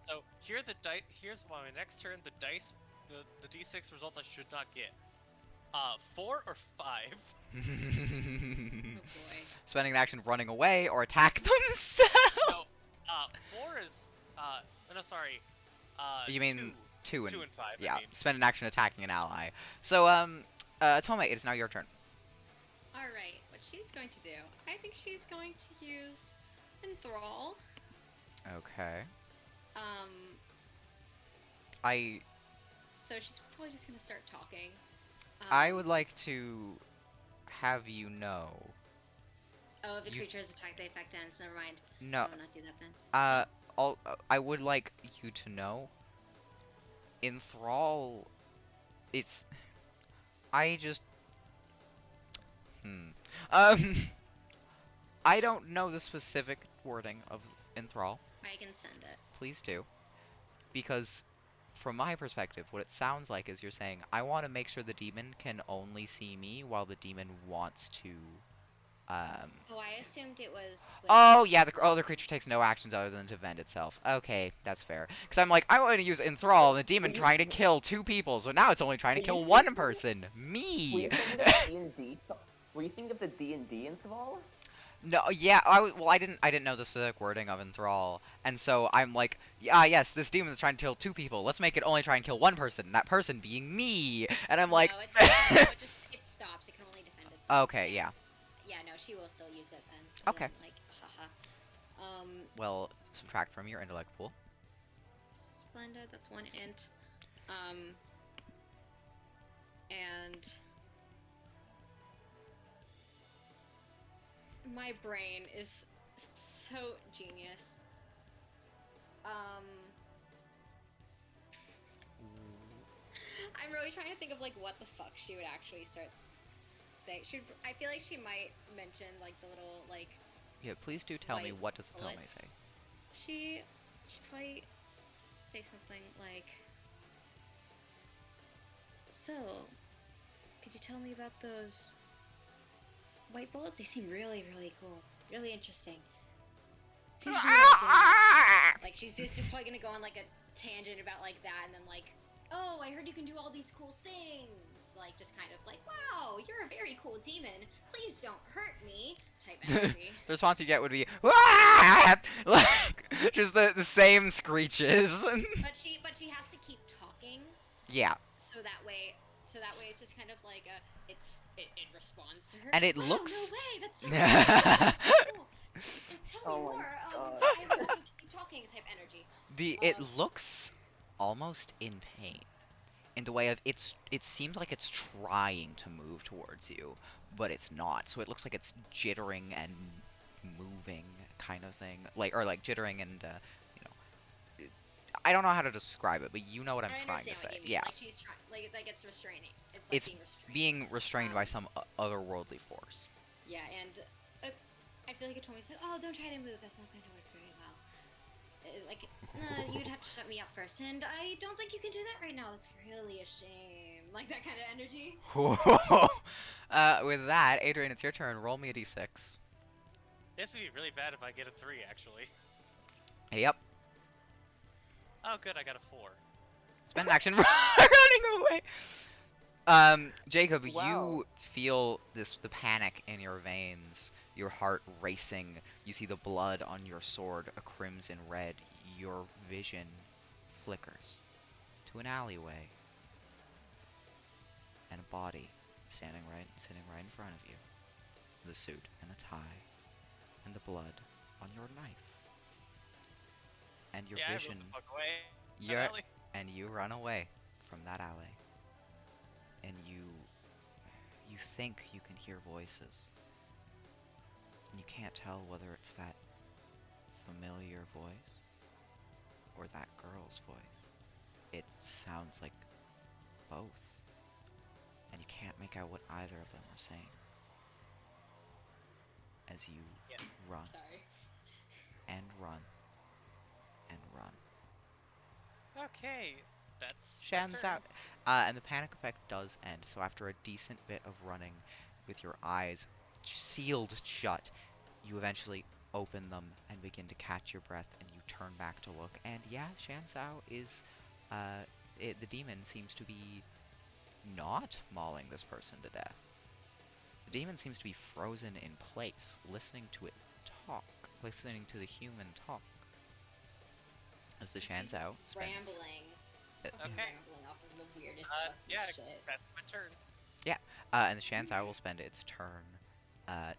So here the dice. Here's my next turn. The dice, the d6 results I should not get. 4 or 5. Oh boy. Spending an action running away or attack themselves. No, 4 is no, sorry. You mean 2 and 2 and 5. yeah, I mean. spend an action attacking an ally. So Tome, it is now your turn. Alright, what she's going to do, I think she's going to use Enthrall. Okay. So she's probably just gonna start talking. I would like to have you know. Oh, if the you- creature's attack, they affect ends. Never mind. No, I will not do that then. I would like you to know. Enthrall. It's. I just. I don't know the specific wording of Enthrall. I can send it. Please do. Because, from my perspective, what it sounds like is you're saying, I want to make sure the demon can only see me while the demon wants to. Oh, I assumed it was. Oh yeah, the creature takes no actions other than to vend itself. Okay, that's fair. Because I'm like, I want to use Enthrall, and the demon trying to kill 2 people, so now it's only trying to kill 1 person. Me. Were you thinking of the D&D Enthrall? No, yeah, I didn't know the specific wording of Enthrall, and so I'm like, yeah, yes, this demon is trying to kill 2 people. Let's make it only try and kill 1 person. That person being me. And I'm like, No, it stops. It can only defend itself. okay, yeah. Yeah, no, she will still use it then. Okay. Then, like, haha. Well, subtract from your intellect pool. Splendid. That's 1 int. And my brain is so genius. I'm really trying to think of like what the fuck she would actually start say. I feel like she might mention like the little like. Yeah, please do tell me, white what does Atome bullets. say? She should probably say something like, "So, could you tell me about those white bullets? They seem really, really cool, really interesting." Seems really like she's probably gonna go on like a tangent about like that, and then like, "Oh, I heard you can do all these cool things." Like just kind of like, "Wow, you're a very cool demon. Please don't hurt me." Type energy. The response you get would be, "Wah!" Like just the same screeches. But she has to keep talking. Yeah. So that way it's just kind of like it responds to her. And it Wow, looks. No way, that's so cool. That's so cool. Tell me Oh my more. God. I have to keep talking type energy. It looks almost in pain. In the way of it seems like it's trying to move towards you, but it's not. So it looks like it's jittering and moving, kind of thing. Like jittering and I don't know how to describe it, but you know what I'm trying to say. What you mean. Yeah. Like she's trying, like it's restraining. It's like It's being restrained. being restrained by some otherworldly force. Yeah, and I feel like it told me, "Oh, don't try to move. That's not going to work very well. You'd have to shut me up first, and I don't think you can do that right now. That's really a shame." Like that kind of energy. With that, Adrian, it's your turn. Roll me a d6. This would be really bad if I get a 3, actually. Yep. Oh, good, I got a 4. Spend an action running away. Jacob, Wow. you feel the panic in your veins, your heart racing. You see the blood on your sword, a crimson red. Your vision flickers to an alleyway and a body sitting right in front of you. The suit and a tie and the blood on your knife. And your Yeah, vision, I moved the fuck away. you're, Ellie. and you run away from that alley. And you think you can hear voices. And you can't tell whether it's that familiar voice or that girl's voice. It sounds like both. And you can't make out what either of them are saying. As you Yeah. run Sorry. and run and run. Okay, that's my Shan's turn. out. And the panic effect does end. So after a decent bit of running with your eyes sealed shut, you eventually open them and begin to catch your breath, and you turn back to look. And yeah, Shansao is, the demon seems to be not mauling this person to death. The demon seems to be frozen in place, listening to it talk, listening to the human talk. As the She's Shansao just spends. rambling. Just fucking Okay. rambling off of the weirdest Uh, fucking yeah, shit. that's my turn. And the Shansai will spend its turn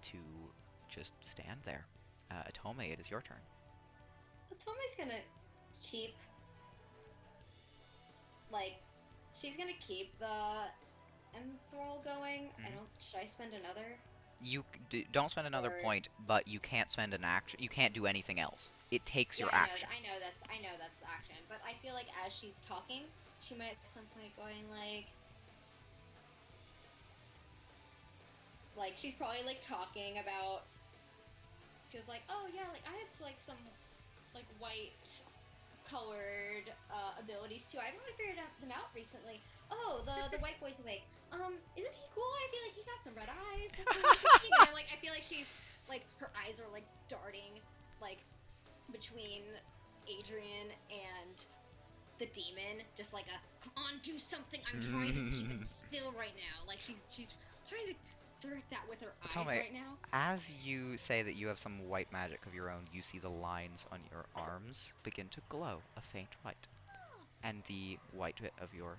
to just stand there. Atome, it is your turn. Tommy's gonna keep, like, she's gonna keep the enthrall going. Mhm. Should I spend another? You don't spend another Or- point, but you can't spend an action. You can't do anything else. It takes your I know, action. I know that's the action. But I feel like as she's talking, she might at some point going like she's probably like talking about. She's like, oh yeah, like I have like some like white colored abilities too. I haven't really figured them out recently. Oh, the white boy's awake. Isn't he cool? I feel like he got some red eyes. That's really interesting. And like I feel like she's like her eyes are like darting like between Adrian and the demon, just like a come on, do something. I'm trying to keep it still right now. Like she's trying to direct that with her eyes Tell me, right now. as you say that you have some white magic of your own, you see the lines on your arms begin to glow a faint white. And the white bit of your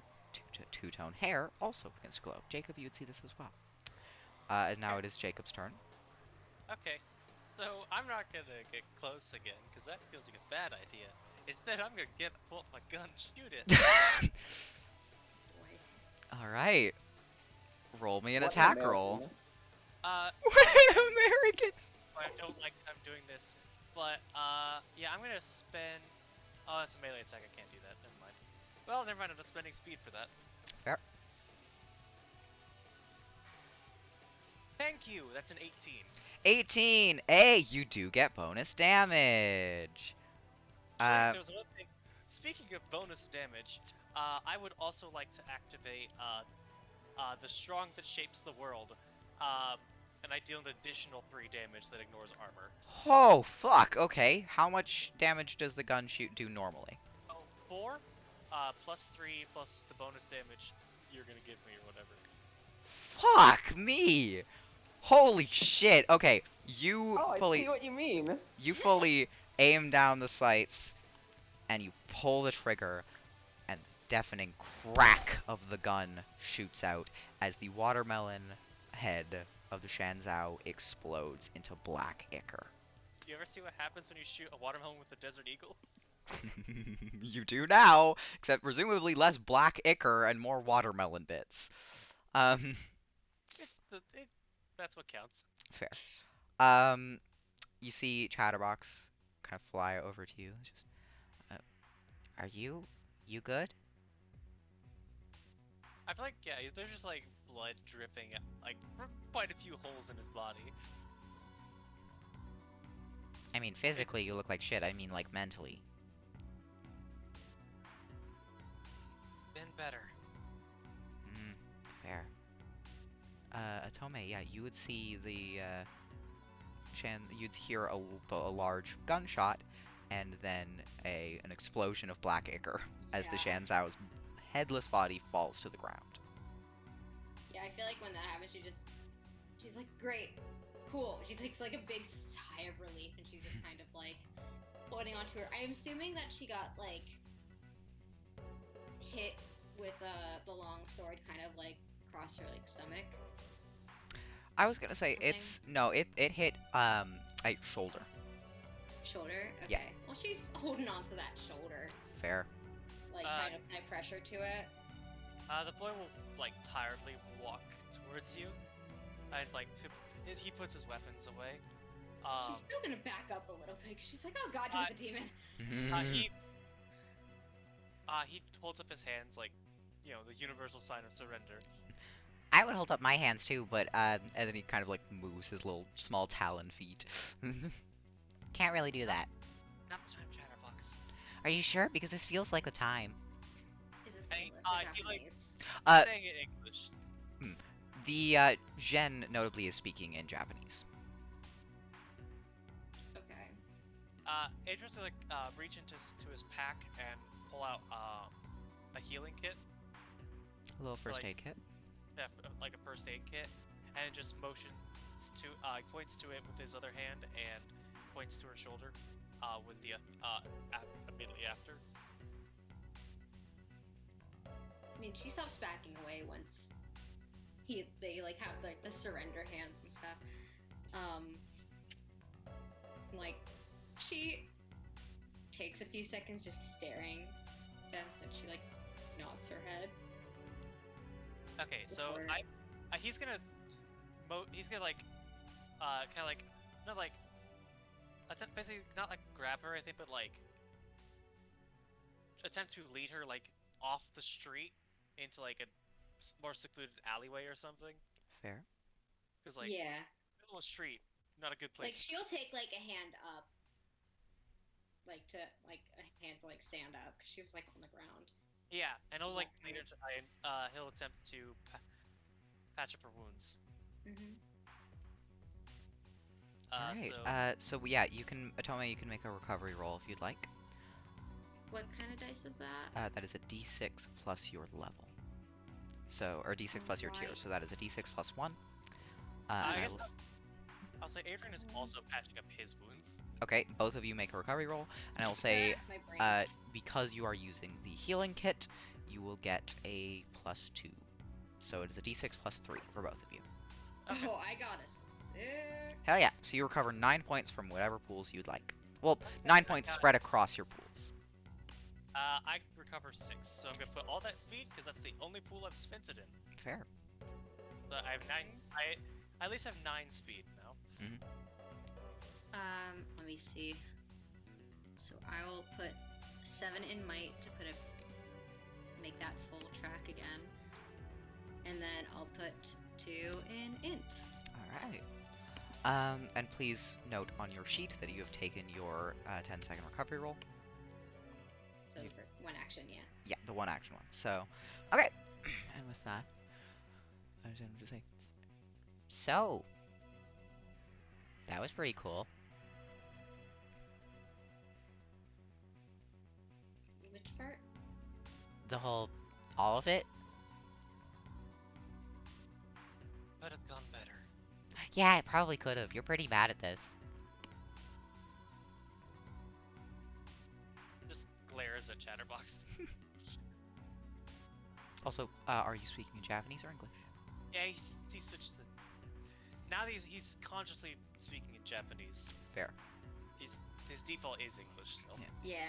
two-tone hair also begins to glow. Jacob, you would see this as well. And now it is Jacob's turn. Okay, so I'm not gonna get close again, because that feels like a bad idea. Instead, I'm gonna pull up my gun and shoot it. Boy. Alright. Roll me an What attack American? roll. What American! I don't like I'm doing this, but yeah, I'm gonna spend. Oh, it's a melee attack. I can't do that. Never mind. Well, never mind. I'm not spending speed for that. Fair. Thank you. That's an 18. 18! Hey, you do get bonus damage. Sure, Uh, there was another thing. Speaking of bonus damage, I would also like to activate the strong that shapes the world, and I deal an additional 3 damage that ignores armor. Oh, fuck. Okay. How much damage does the gun shoot do normally? Oh, 4, plus 3 plus the bonus damage you're gonna give me or whatever. Fuck me! Holy shit. Okay, you Oh, I fully see what you mean. aim down the sights and you pull the trigger, and the deafening crack of the gun shoots out as the watermelon head of the Shanzhou explodes into black ichor. Do you ever see what happens when you shoot a watermelon with a desert eagle? You do now, except presumably less black ichor and more watermelon bits. That's what counts. Fair. You see Chatterbox kind of fly over to you. Just, are you good? I feel like, yeah, there's just like blood dripping, like from quite a few holes in his body. I mean, physically you look like shit. I mean, like mentally. Been better. Fair. Atome, yeah, you would see the you'd hear a large gunshot, and then an explosion of black ichor as the Yeah. Shanzhou's headless body falls to the ground. I feel like when that happens, she's like, great, cool. She takes like a big sigh of relief, and she's just kind of like holding onto her. I'm assuming that she got like hit with the long sword, kind of like across her like stomach. I was gonna say Something? it hit like shoulder. Shoulder. Okay. Yeah. Well, she's holding onto that shoulder, Fair. like trying to apply pressure to it. The boy will like tiredly walk towards you, and like he puts his weapons away. She's still gonna back up a little bit. She's like, "Oh God, uh, you're the demon." He holds up his hands like, the universal sign of surrender. I would hold up my hands too, but and then he kind of like moves his little small talon feet. Can't really do that. Not time, Chatterbox. Are you sure? Because this feels like the time. Is this Hey, English or he, like- Japanese? Uh, Saying it in English. the Zhen notably is speaking in Japanese. Okay. Adrian's gonna reach into his pack and pull out a healing kit, A little first like- aid kit. like a first aid kit, and just motions to points to it with his other hand and points to her shoulder with the immediately after. I mean, she stops backing away once they like have like the surrender hands and stuff. Like she takes a few seconds just staring at them, and she like nods her head. Okay, so Before- he's gonna like kind of like not like basically not like grab her, I think, but like attempt to lead her like off the street into like a more secluded alleyway or something. Fair. Because like yeah, middle of the street, not a good like place. she'll take like a hand up, like to like a hand to like stand up, because she was like on the ground. Yeah, and he'll like Yeah. lead her to he'll attempt to patch up her wounds. Mm-hmm. All right. So So yeah, you can Atoma. You can make a recovery roll if you'd like. What kind of dice is that? That is a D6 plus your level. So, or D6 plus your tier. Alright. So that is a D6 plus 1. I and guess will I'll say Adrian is also patching up his wounds. okay, both of you make a recovery roll, and I will say, My brain. because you are using the healing kit, you will get a plus 2. So it is a D6 plus 3 for both of you. Okay. Oh, I got a 6. Hell yeah! So you recover 9 points from whatever pools you'd like. Well, 9 points got it. spread across your pools. I recover 6, so I'm gonna put all that speed because that's the only pool I've spent it in. Fair. But I have 9. I at least have 9 speed now. Let me see. So I will put 7 in might to make that full track again, and then I'll put 2 in int. Alright. And please note on your sheet that you have taken your 10-second recovery roll. So for one action, yeah. Yeah, the one action one. So, okay. And with that, I was going to just say, so, that was pretty cool. Which part? All of it? Could have gone better. Yeah, I probably could have. You're pretty bad at this. Just glares at Chatterbox. Also, are you speaking in Japanese or English? Yeah, he switched to. Now that he's consciously speaking in Japanese. Fair. His default is English still. Yeah. Yeah.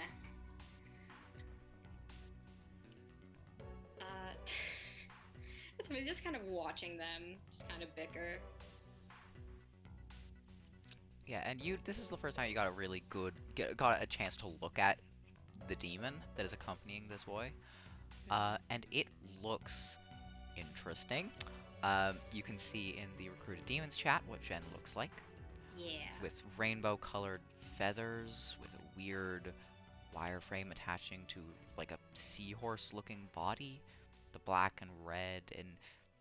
So I'm just kind of watching them just kind of bicker. Yeah, and this is the first time you got a really got a chance to look at the demon that is accompanying this boy. And it looks interesting. You can see in the recruited demons chat what Jen looks like, Yeah. with rainbow-colored feathers, with a weird wireframe attaching to like a seahorse-looking body, the black and red, and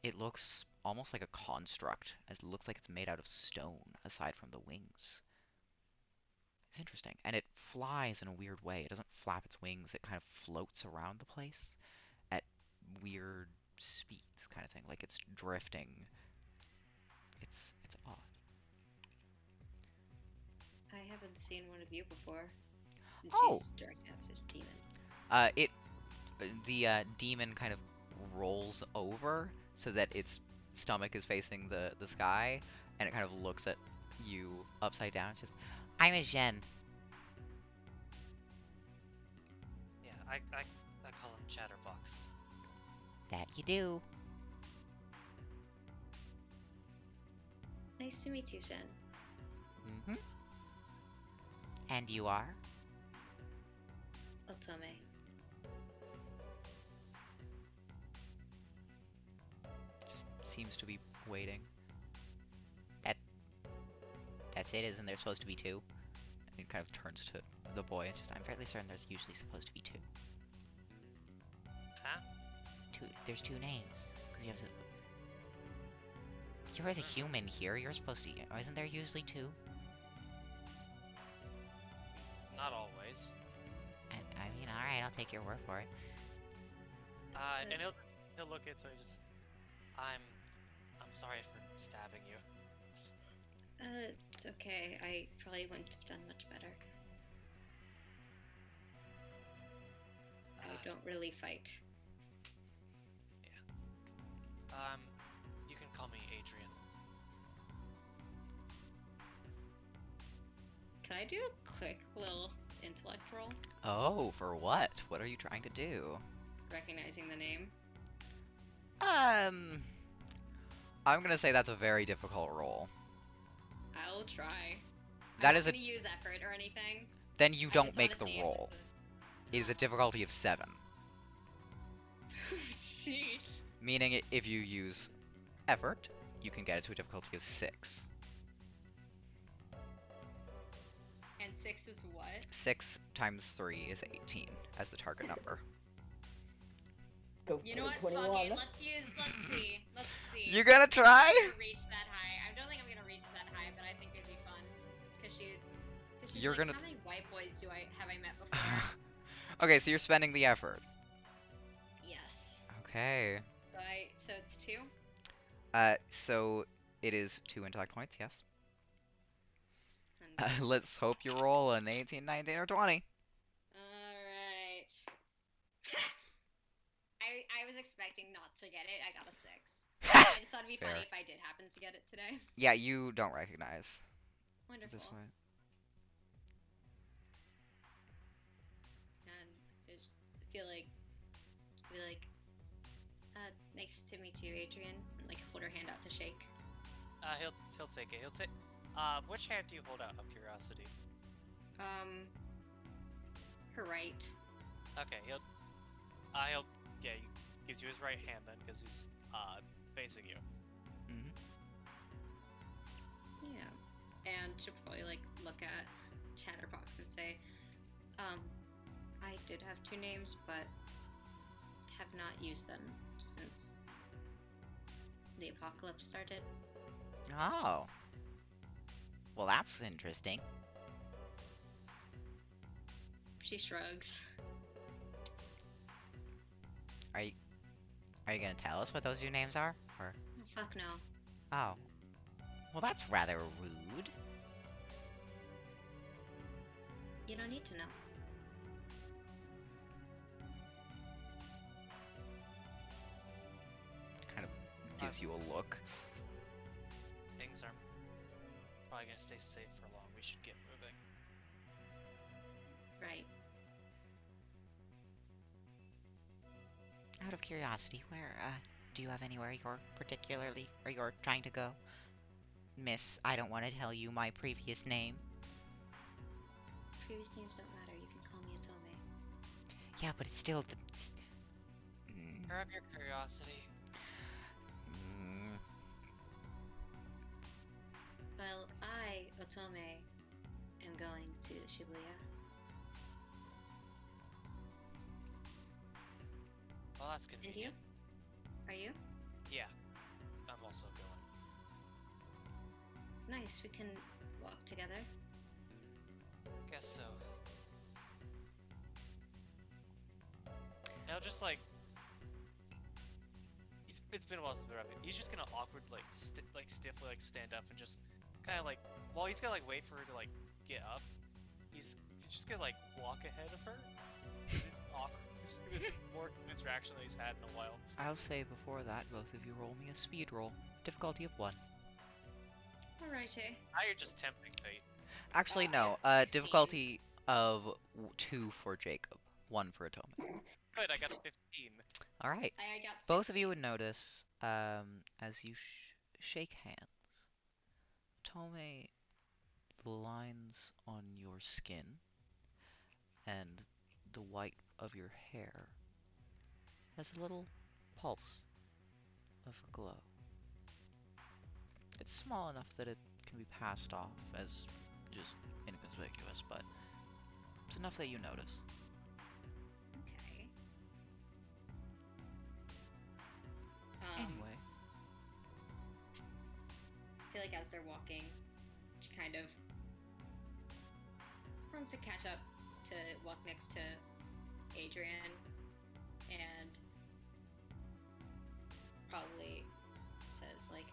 it looks almost like a construct, as it looks like it's made out of stone, aside from the wings. It's interesting, and it flies in a weird way. It doesn't flap its wings, it kind of floats around the place at weird speeds, kind of thing. Like it's drifting. It's odd. I haven't seen one of you before. And Oh! She's direct message demon. The demon kind of rolls over so that its stomach is facing the sky, and it kind of looks at you upside down. It's just, I'm a Zhen. Yeah, I call him Chatterbox. That you do. Nice to meet you, Shen. Mm-hmm. And you are? Otome. Just seems to be waiting. That's it, isn't there supposed to be two? And he kind of turns to the boy and just, I'm fairly certain there's usually supposed to be two. Huh? There's two names. Because you have the... You're the human here, you're supposed to... Isn't there usually two? Not always. I mean, alright, I'll take your word for it. And he'll look into it. Just, I'm sorry for stabbing you. It's okay. I probably wouldn't have done much better. I don't really fight. You can call me Adrian. Can I do a quick little intellect roll? Oh, for what? What are you trying to do? Recognizing the name. I'm gonna say that's a very difficult roll. I'll try. That I'm is not a... gonna use effort or anything. Then you I don't just wanna make the see if roll. it's It is a difficulty of 7. Sheesh. Meaning if you use effort, you can get it to a difficulty of 6. And 6 is what? 6 times 3 is 18 as the target number. Go You for know the what? Fuck 21. it. Let's see. Let's see. You gonna try? I'm gonna reach that high. I don't think I'm gonna reach that high, but I think it'd be fun. Cause she's You're like, gonna- how many white boys have I met before? Okay, so you're spending the effort. Yes. Okay. So it's 2? So it is 2 intellect points, yes. And Let's hope you roll an 18, 19, or 20. alright. I was expecting not to get it. I got a 6. I just thought it'd be Fair. funny if I did happen to get it today. Yeah, you don't recognize Wonderful. this one. And I just feel like, nice to meet you, Adrian. And like hold her hand out to shake. He'll take it. He'll take. Which hand do you hold out? Of curiosity. Her right. Okay. He gives you his right hand then, because he's facing you. Mm-hmm. Yeah. And she'll probably like look at Chatterbox and say, I did have 2 names, but have not used them since the apocalypse started. Oh. Well, that's interesting. She shrugs. Are you gonna tell us what those 2 names are? Or... Oh, fuck no. Oh. Well, that's rather rude. You don't need to know. Kind of gives you a look. Things are probably gonna stay safe for long. We should get moving. Right. Out of curiosity, where, do you have anywhere you're trying to go? Miss, I don't want to tell you my previous name. Previous names don't matter. You can call me Otome. Yeah, but it's still... Grab your curiosity. Well, I, Otome, am going to Shibuya. Well, that's And you? convenient. Are you? Yeah. I'm also going. Nice. We can walk together. Guess so. He'll just like it's been a while since we rapped. He's just gonna awkward like stiffly like stand up and just kind of like while he's gonna like wait for her to like get up. He's just gonna like walk ahead of her. It's awkward. This is more interaction than he's had in a while. I'll say before that, both of you roll me a speed roll. Difficulty of 1. Alrighty. Now you're just tempting fate. Actually, no. I have 16. Difficulty of 2 for Jacob. 1 for Atome. Good, I got a 15. Alright. I got 16. Both of you would notice, as you shake hands, Atome, the lines on your skin and the white of your hair has a little pulse of glow. It's small enough that it can be passed off as just inconspicuous, but it's enough that you notice. Okay. Anyway, I feel like as they're walking, she kind of runs to catch up to walk next to Adrian and probably says like,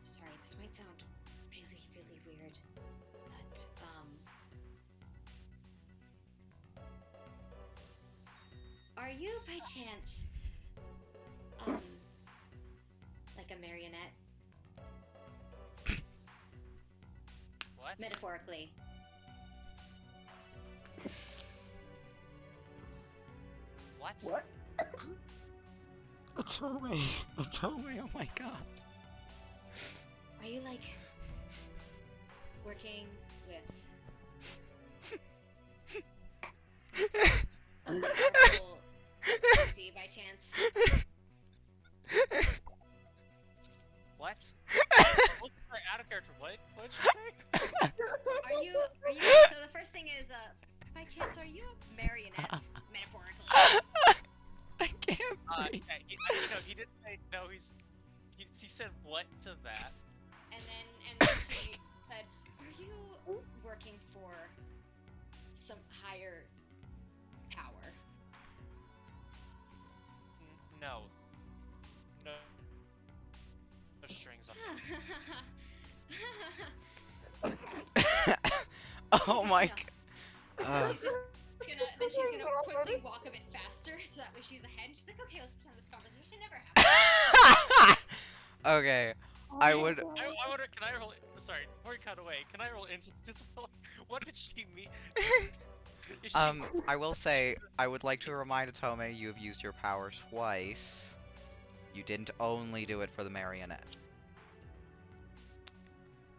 sorry, this might sound really, really weird, but, are you by chance, like a marionette? What? Metaphorically. What? What? Atome, oh my god. Are you like working with powerful energy by chance? What? Oh, sorry, out of character. What? What did you say? Are you so the first thing is by chance are you a marionette metaphorically? I can't breathe. Yeah, he didn't say no. He said what to that. And then she said, are you working for some higher power? No. No. No strings on. Oh my Then she's gonna quickly walk a bit faster so that way she's ahead. She's like, okay, let's pretend this conversation never happened. Okay, I would. I wonder. Can I roll? Sorry, before we cut away, can I roll into just what did she mean? Is she, I will say, I would like to remind Atome you have used your power twice. You didn't only do it for the marionette.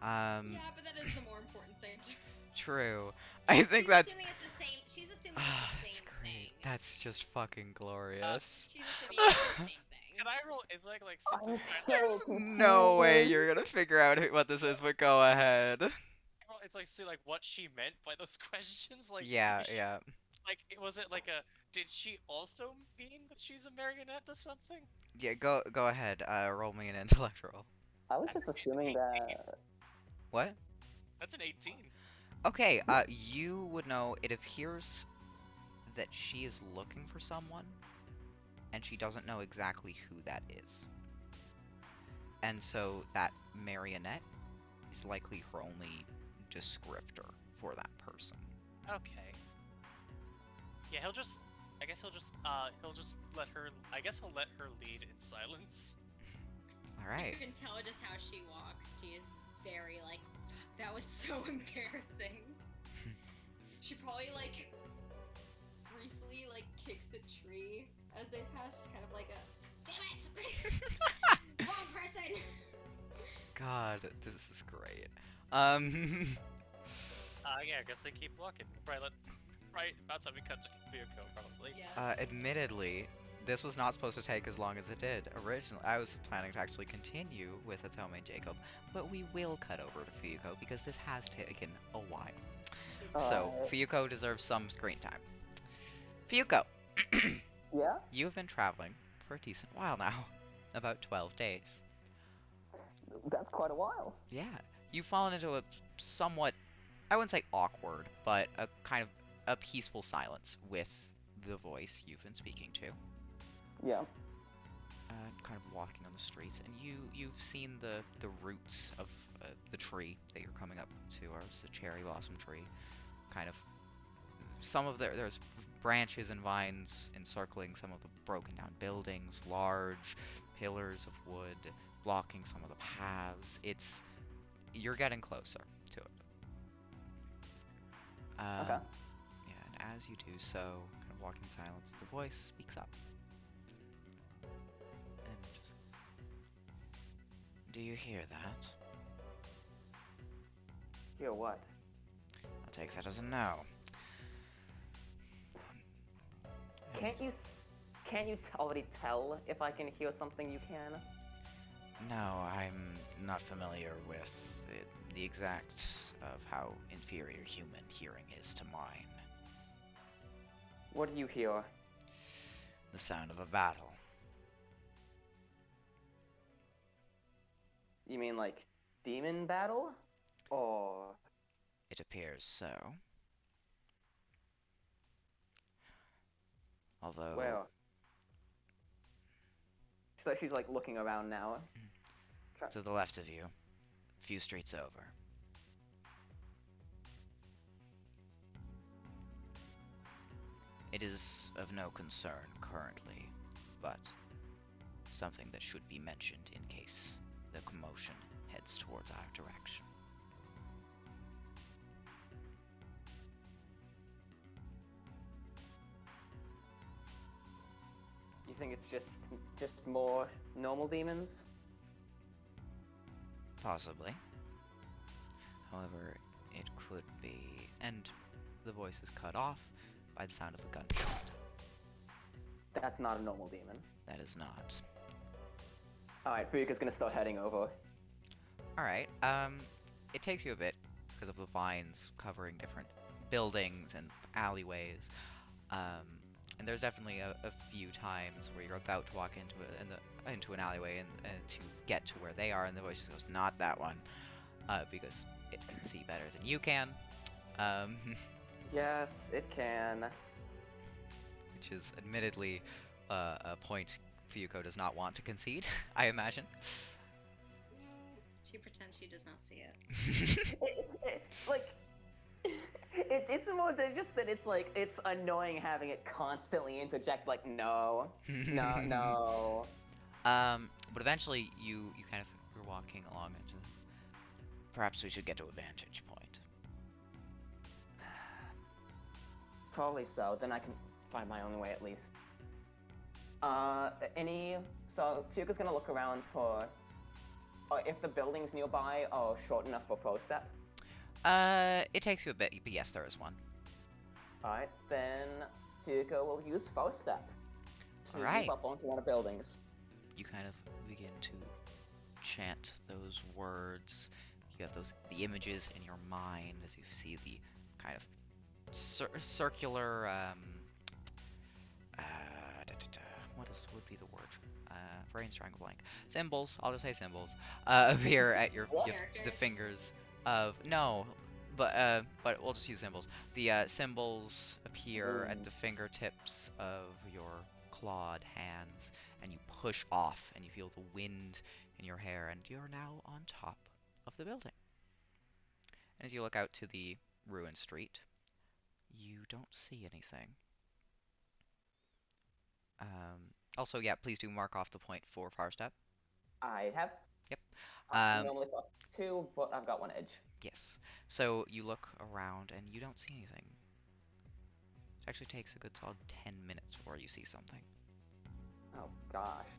Yeah, but that is the more important thing. True. I think She's that's. assuming it's the same. She's assuming Ah, it's the that's same great. thing. That's just fucking glorious. She's assuming it's the same thing. can I roll? Is like I was simple? so No way confused. you're gonna figure out what this is, but go ahead. It's like see like what she meant by those questions. Like Yeah, is she- yeah. Like was it like a? Did she also mean that she's a marionette or something? Yeah, go ahead. Roll me an intellect roll. I was just assuming that. What? That's an 18. Okay, you would know it appears that she is looking for someone, and she doesn't know exactly who that is. And so that marionette is likely her only descriptor for that person. Okay. Yeah, he'll just. I guess he'll just let her. I guess he'll let her lead in silence. Alright. You can tell just how she walks. She is very like, fuck, that was so embarrassing. She probably like briefly like kicks the tree as they pass, kind of like a damn it, wrong person. God, this is great. Yeah, I guess they keep walking. Right about time we cut to Kyoko, probably. Yes. Admittedly, this was not supposed to take as long as it did. Originally, I was planning to actually continue with Atome and Jacob, but we will cut over to Fuyuko because this has taken a while. So, Alright. Fuyuko deserves some screen time. Fuyuko, Yeah? you have been traveling for a decent while now. About 12 days. That's quite a while. Yeah, you've fallen into a somewhat, I wouldn't say awkward, but a kind of a peaceful silence with the voice you've been speaking to. Yeah. kind of walking on the streets, and you've seen the roots of the tree that you're coming up to, or it's a cherry blossom tree. Kind of some of there's branches and vines encircling some of the broken down buildings, large pillars of wood blocking some of the paths. You're getting closer to it. Okay. Yeah, and as you do so, kind of walking in silence, the voice speaks up. And just, do you hear that? Hear what? I'll take that as a no. Can't you already tell if I can hear something you can? No, I'm not familiar with the exact of how inferior human hearing is to mine. What do you hear? The sound of a battle. You mean like demon battle? Or It appears so. Although, where? So she's like looking around now. to the left of you, a few streets over. It is of no concern currently, but something that should be mentioned in case the commotion heads towards our direction. You think it's just more normal demons? Possibly. However, it could be, and the voice is cut off by the sound of a gunshot. That's not a normal demon. That is not. Alright, Fuyuka's gonna start heading over. Alright, it takes you a bit because of the vines covering different buildings and alleyways. And there's definitely a few times where you're about to walk into an alleyway and to get to where they are, and the voice just goes, "Not that one," because it can see better than you can. Yes, it can. Which is admittedly a point Fuyuko does not want to concede, I imagine. She pretends she does not see it. It's more than just that it's annoying having it constantly interject like no. But eventually you kind of, you're walking along into, perhaps we should get to a vantage point. Probably so, then I can find my own way at least. So Fuyuka's gonna look around for if the buildings nearby are short enough for faux step. It takes you a bit, but yes, there is one. Alright, then Fuyuka will use faux step to Alright. move up onto one of the buildings. You kind of begin to chant those words. You have the images in your mind as you see the kind of circular, what would be the word? Brain's drawing a blank. Symbols, I'll just say symbols, appear at What? the Characters? fingers of, no, but we'll just use symbols. The symbols appear at the Runes. fingertips of your clawed hands, and you push off, and you feel the wind in your hair, and you're now on top of the building. And as you look out to the ruined street, you don't see anything. Also, yeah, please do mark off the point for far step. I have. Yep. I normally cost 2, but I've got 1 edge. Yes. So you look around and you don't see anything. It actually takes a good solid 10 minutes before you see something. Oh gosh.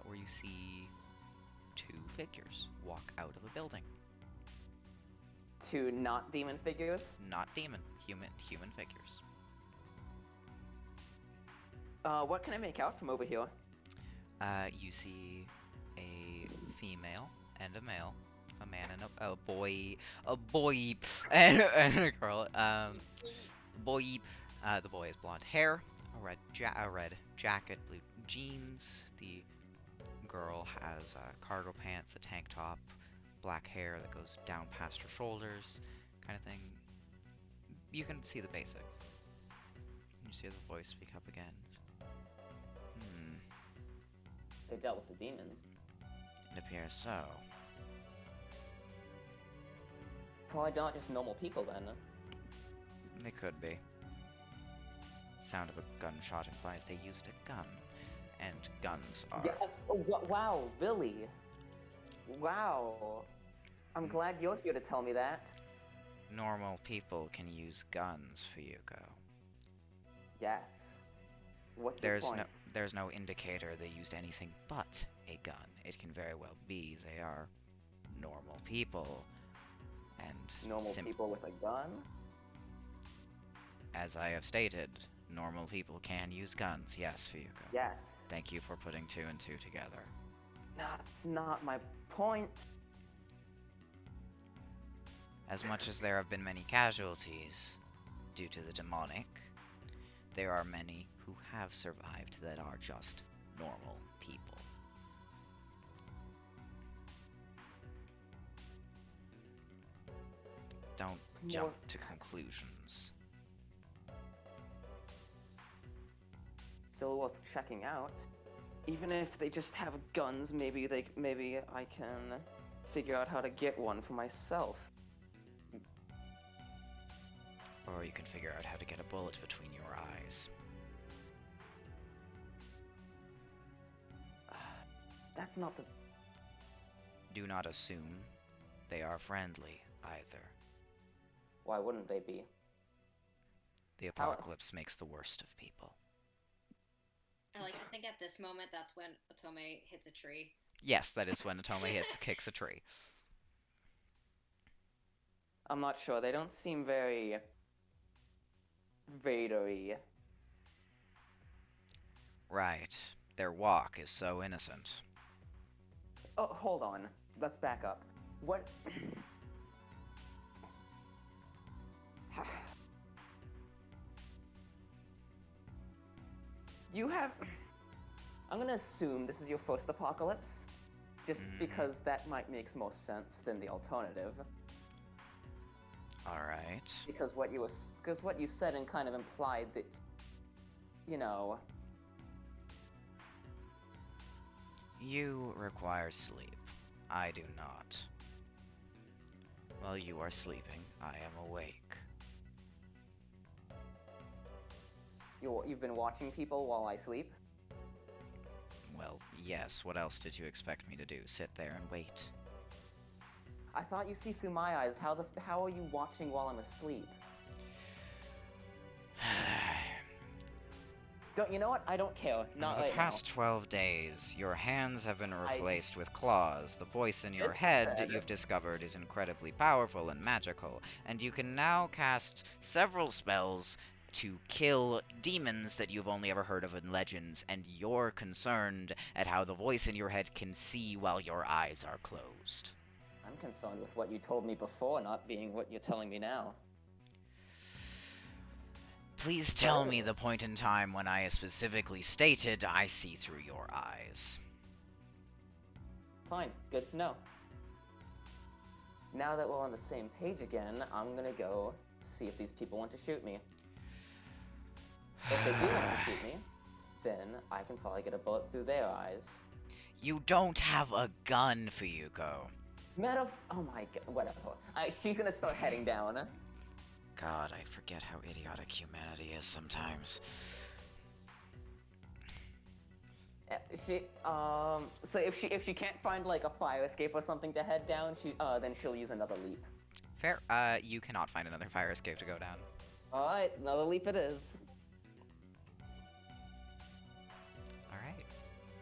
Where you see 2 figures walk out of a building. 2 not demon figures. Not demon, human figures. What can I make out from over here? You see a female and a male, a man and a boy, and a girl. Boy, the boy has blonde hair, a red jacket, blue jeans. The girl has cargo pants, a tank top, black hair that goes down past her shoulders, kind of thing. You can see the basics. You see the voice speak up again. They dealt with the demons. It appears so. Probably not just normal people then. They could be. Sound of a gunshot implies they used a gun. And guns are... Yeah, wow, Billy. Wow. I'm glad you're here to tell me that. Normal people can use guns, Fuyuko. Yes. What's your point? There's no indicator they used anything but a gun. It can very well be they are normal people. And Normal people with a gun? As I have stated, normal people can use guns. Yes, Fuyuko. Yes. Thank you for putting 2 and 2 together. That's not my point. As much as there have been many casualties due to the demonic, there are many who have survived that are just normal people. Don't jump to conclusions. Still worth checking out. Even if they just have guns, maybe I can figure out how to get one for myself. Or you can figure out how to get a bullet between your eyes. That's not the... Do not assume they are friendly, either. Why wouldn't they be? The apocalypse makes the worst of people. I like to think at this moment that's when Otome hits a tree. Yes, that is when Otome kicks a tree. I'm not sure. They don't seem very... Vader-y. Right. Their walk is so innocent. Oh, hold on. Let's back up. What... You have... I'm gonna assume this is your first apocalypse, just because that might make more sense than the alternative. Alright. Because what you said and kind of implied that, you know... You require sleep. I do not. While you are sleeping, I am awake. You've been watching people while I sleep? Well, yes. What else did you expect me to do? Sit there and wait? I thought you see through my eyes. How are you watching while I'm asleep? You know what? I don't care. Not For the right past 12 days, your hands have been replaced with claws. The voice in your head, you've discovered, is incredibly powerful and magical, and you can now cast several spells to kill demons that you've only ever heard of in legends, and you're concerned at how the voice in your head can see while your eyes are closed. I'm concerned with what you told me before, not being what you're telling me now. Please tell me the point in time when I specifically stated I see through your eyes. Fine, good to know. Now that we're on the same page again, I'm gonna go see if these people want to shoot me. If they do want to shoot me, then I can probably get a bullet through their eyes. You don't have a gun, Fuyuko. Oh my god, whatever. She's gonna start heading down. God, I forget how idiotic humanity is sometimes. So if she can't find like a fire escape or something to head down, then she'll use another leap. Fair. You cannot find another fire escape to go down. Alright, another leap it is. Alright.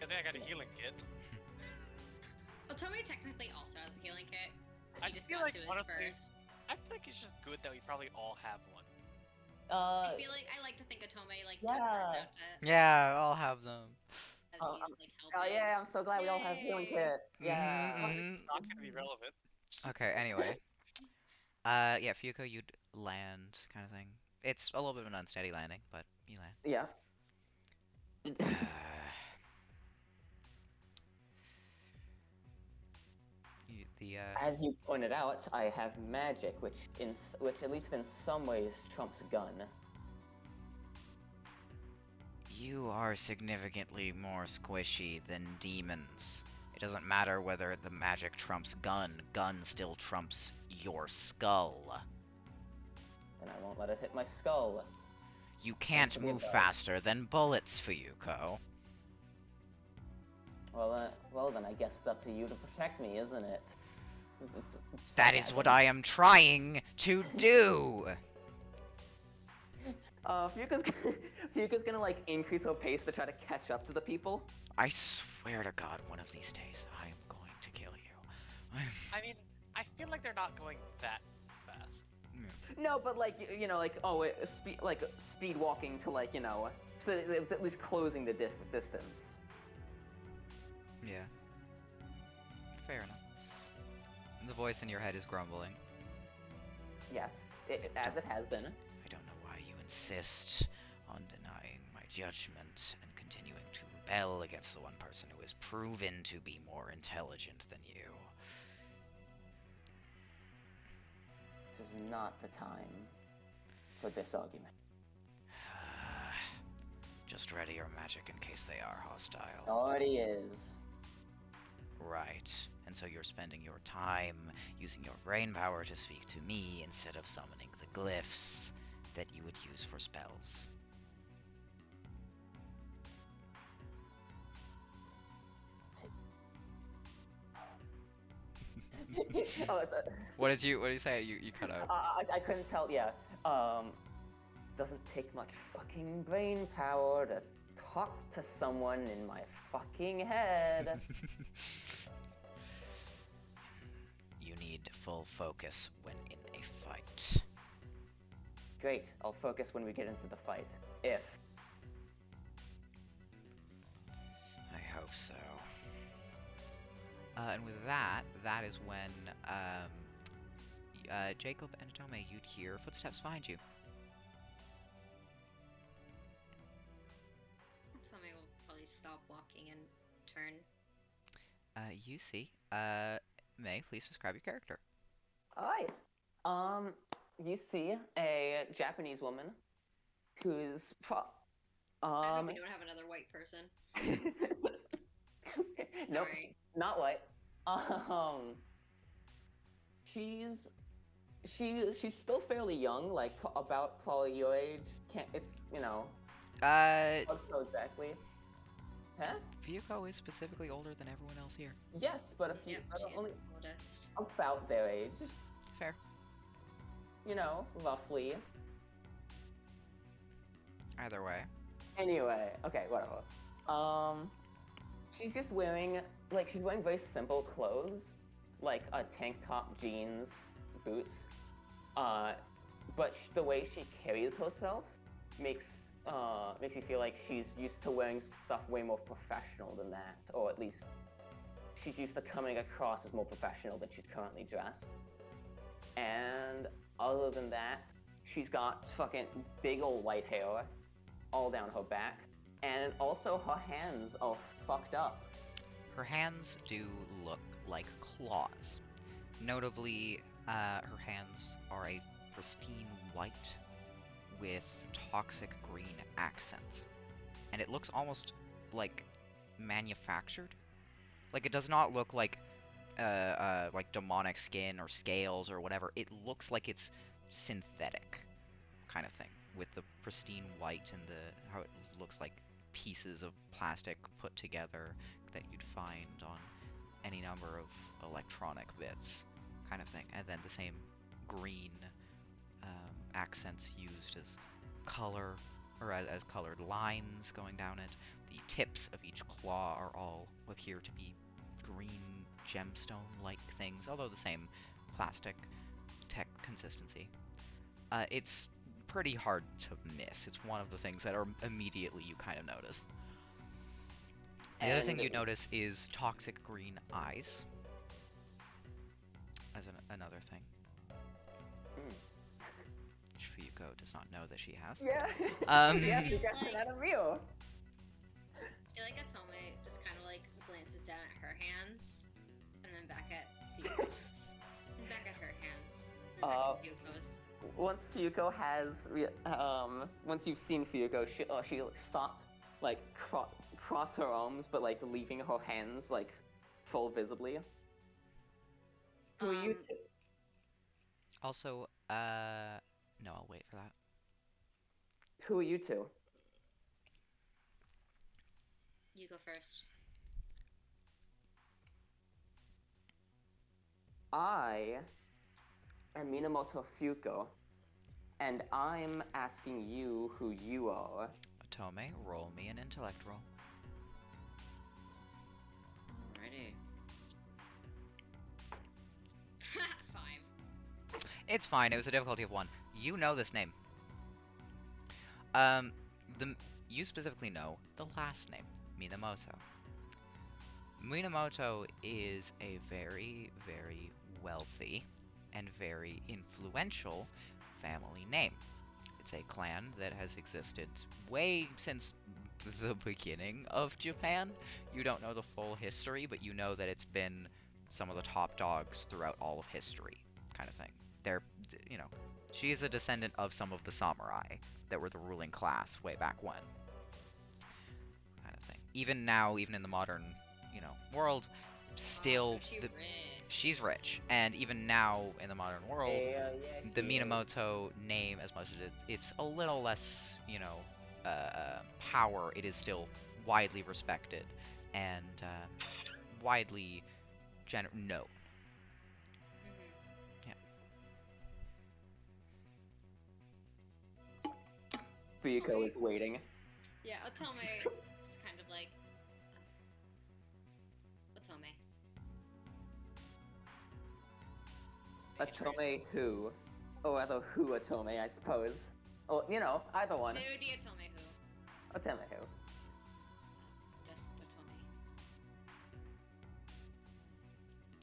I think I got a healing kit. Otome technically also has a healing kit. I He just feel got like, to his honestly, first. I feel like it's just good that we probably all have one. I like to think Otome took hers out to Yeah, I'll have them. as he's helping. Oh yeah, I'm so glad we all have healing Yay. kits. Yeah. It's not gonna be relevant. Okay, anyway. Yeah, Fuyuko, you'd land, kind of thing. It's a little bit of an unsteady landing, but you land. Yeah. As you pointed out, I have magic, which at least in some ways trumps gun. You are significantly more squishy than demons. It doesn't matter whether the magic trumps gun. Gun still trumps your skull. And I won't let it hit my skull. You can't to be move about. faster than bullets, Fuyuko. Well then, I guess it's up to you to protect me, isn't it? That is what I am trying to do! Fuyuko's gonna like increase her pace to try to catch up to the people. I swear to God, one of these days, I am going to kill you. I mean, I feel like they're not going that fast. No, but like speed walking to like so it's at least closing the distance. Yeah. Fair enough. The voice in your head is grumbling. Yes, as it has been. I don't know why you insist on denying my judgment and continuing to rebel against the one person who is proven to be more intelligent than you. This is not the time for this argument. Just ready your magic in case they are hostile. Already is. Right. And so you're spending your time using your brain power to speak to me instead of summoning the glyphs that you would use for spells. What did you say? You cut out. I couldn't tell. Yeah. Doesn't take much fucking brain power to talk to someone in my fucking head. You need full focus when in a fight. Great. I'll focus when we get into the fight. If. I hope so. And with that is when Jacob and Atome, you'd hear footsteps behind you. Tommy will probably stop walking and turn. You see. May, please describe your character. Alright. You see a Japanese woman who's I hope we don't have another white person. Nope, Sorry. not white. She's still fairly young, like about probably your age. It's not so exactly. Huh? Fuyuko is specifically older than everyone else here. Yes, but if you Yep, she's only the oldest. about their age, Fair. roughly. Either way. Anyway, okay, whatever. She's just wearing very simple clothes, like a tank top, jeans, boots. But the way she carries herself makes you feel like she's used to wearing stuff way more professional than that, or at least she's used to coming across as more professional than she's currently dressed. And other than that, she's got fucking big old white hair all down her back, and also her hands are fucked up. Her hands do look like claws. Notably, her hands are a pristine white with toxic green accents. And it looks almost like manufactured. Like, it does not look like demonic skin or scales or whatever. It looks like it's synthetic kind of thing, with the pristine white and how it looks like pieces of plastic put together that you'd find on any number of electronic bits kind of thing. And then the same green accents used as color, or as colored lines going down it. The tips of each claw are all appear to be green gemstone-like things, although the same plastic tech consistency. It's pretty hard to miss. It's one of the things that are immediately you kind of notice. The other thing you notice is toxic green eyes as another thing. Which Fuyuko does not know that she has. Yeah. Yeah, you got that of you. I feel like Atome just kind of like glances down at her hands, and then back at Fuyuko's, and back at her hands, and back at Fuyuko's. Once Fuyuko has, once you've seen Fuyuko, she'll stop like cross her arms, but like leaving her hands like full visibly. Who are you Um, two? Also, no, I'll wait for that. Who are you two? you go first. I am Minamoto Fuko, and I'm asking you who you are. Otome, roll me an intellect roll. Alrighty. 5. It's fine. It was a difficulty of 1. You know this name. Um, you specifically know the last name, Minamoto. Minamoto is a very, very wealthy and very influential family name. It's a clan that has existed way since the beginning of Japan. You don't know the full history, but you know that it's been some of the top dogs throughout all of history, kind of thing. They're, you know, she is a descendant of some of the samurai that were the ruling class way back when, kind of thing. Even now, even in the modern, world, still So she the, rich. she's rich, and even now in the modern world, Yeah, the she is. Minamoto name, as much as it's a little less, power, it is still widely respected and widely known. Mhm. Fuko Okay. is waiting. Yeah, Otome is kind of like Otome. Atome who? Or rather, who Atome, I suppose. Oh, either one. It would be Otome who. Atome who. Just Otome.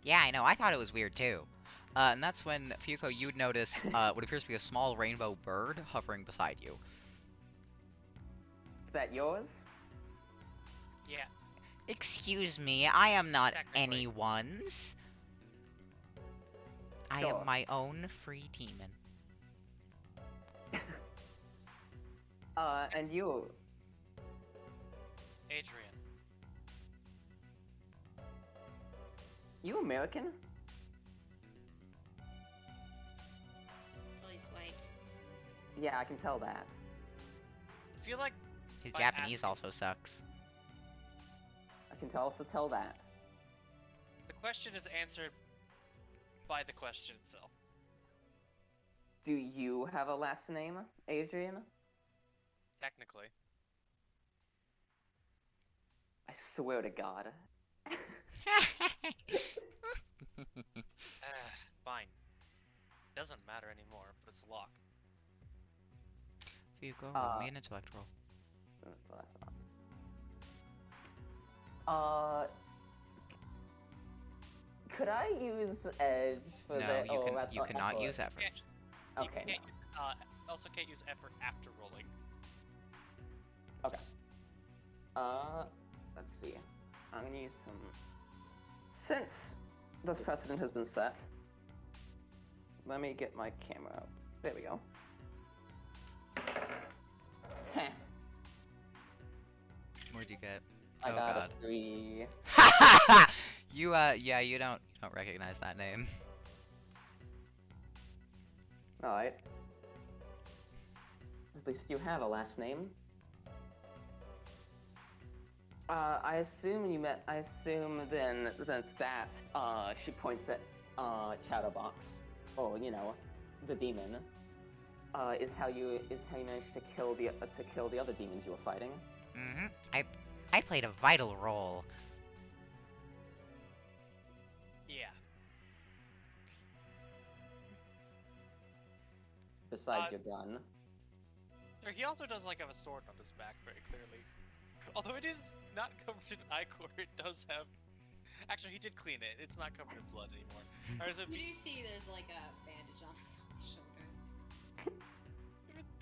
Yeah, I know. I thought it was weird too. And that's when, Fuko, you'd notice what appears to be a small rainbow bird hovering beside you. Is that yours? Yeah. Excuse me, I am not Technically. anyone's. I Sure. am my own free demon. And you? Adrian. You American? Well, he's white. Yeah, I can tell that. I feel like His by Japanese asking- also sucks. I can also tell that. the question is answered by the question itself. Do you have a last name, Adrian? Technically. I swear to God. Fine. Doesn't matter anymore, but it's a lock. Fuko, roll me an intellect roll. That's what I thought. Could I use Edge for No, the? you cannot use effort. effort. You Okay. can't, also can't use effort after rolling. Okay. Let's see. I'm gonna use some. Since this precedent has been set, let me get my camera out. There we go. Heh. What'd you get? I Oh, got God. a 3. Yeah, you don't recognize that name. Alright. At least you have a last name. I assume then that she points at Chatterbox, or the demon. Is how you managed to kill the other demons you were fighting. Mm-hmm. I played a vital role. Yeah. Besides your gun. He also does have a sword on his back, very clearly. Although it is not covered in ichor, it does have. Actually, he did clean it. It's not covered in blood anymore. Or is it? You do see there's a bandage on its shoulder.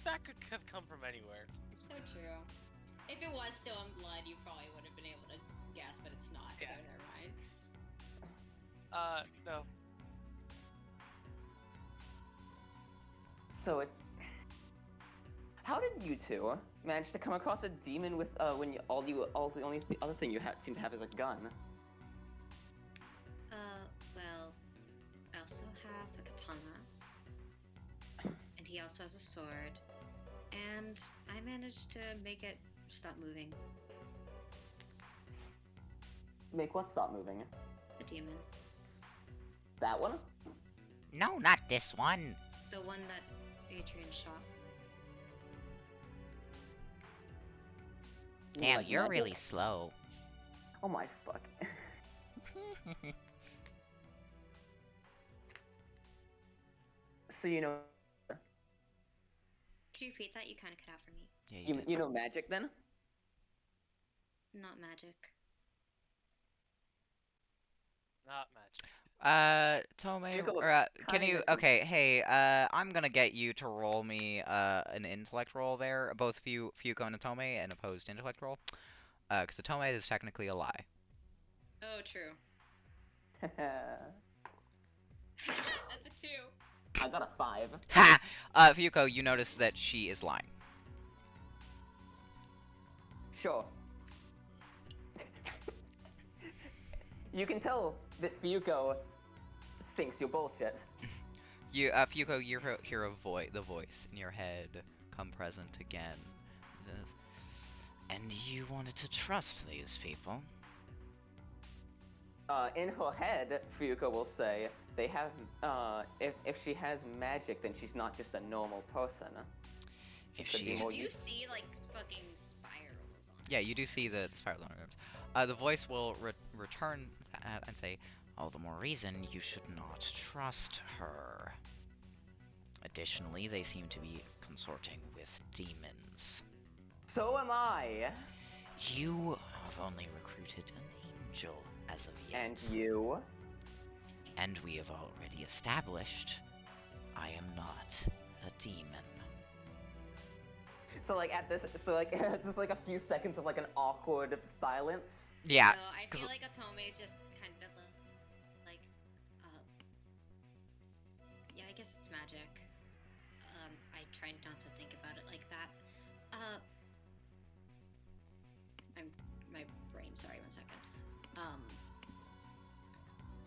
That could have come from anywhere. So true. If it was still in blood, you probably would have been able to guess, but it's not. Yeah. So never mind. No. So it's. how did you two manage to come across a demon with when all the only other thing you seem to have is a gun? Well, I also have a katana, and he also has a sword, and I managed to make it stop moving. Make what stop moving? The demon. That one? No, not this one. The one that Adrian shot. Damn, Like you're magic? really slow. Oh my fuck. So you know, Can you repeat that? You kind of cut out for me. Yeah, you did. you know magic then? Not magic. Not magic. Tome, Yuko or, looks can kinda you, con- okay, hey, I'm gonna get you to roll me, an intellect roll there, both Fuko and Tome, an opposed intellect roll, because the Tome is technically a lie. Oh, true. That's a 2. I got a 5. Ha! Fuko, you notice that she is lying. Sure. You can tell that Fuko thinks you're bullshit. Fuko, you hear the voice in your head come present again. It says, and you wanted to trust these people? In her head, Fuko will say, they have, if she has magic, then she's not just a normal person. If could she- be You more do use- see, like, fucking spirals on Yeah, you do see the spirals on her arms. The voice will return that and say, all the more reason you should not trust her. Additionally, they seem to be consorting with demons. So am I. You have only recruited an angel as of yet. And you? And we have already established I am not a demon. So like at this, just like a few seconds of like an awkward silence. Yeah, So I 'cause- feel like Otome is just kind of like, yeah, I guess it's magic. I try not to think about it like that. My brain, sorry, 1 second.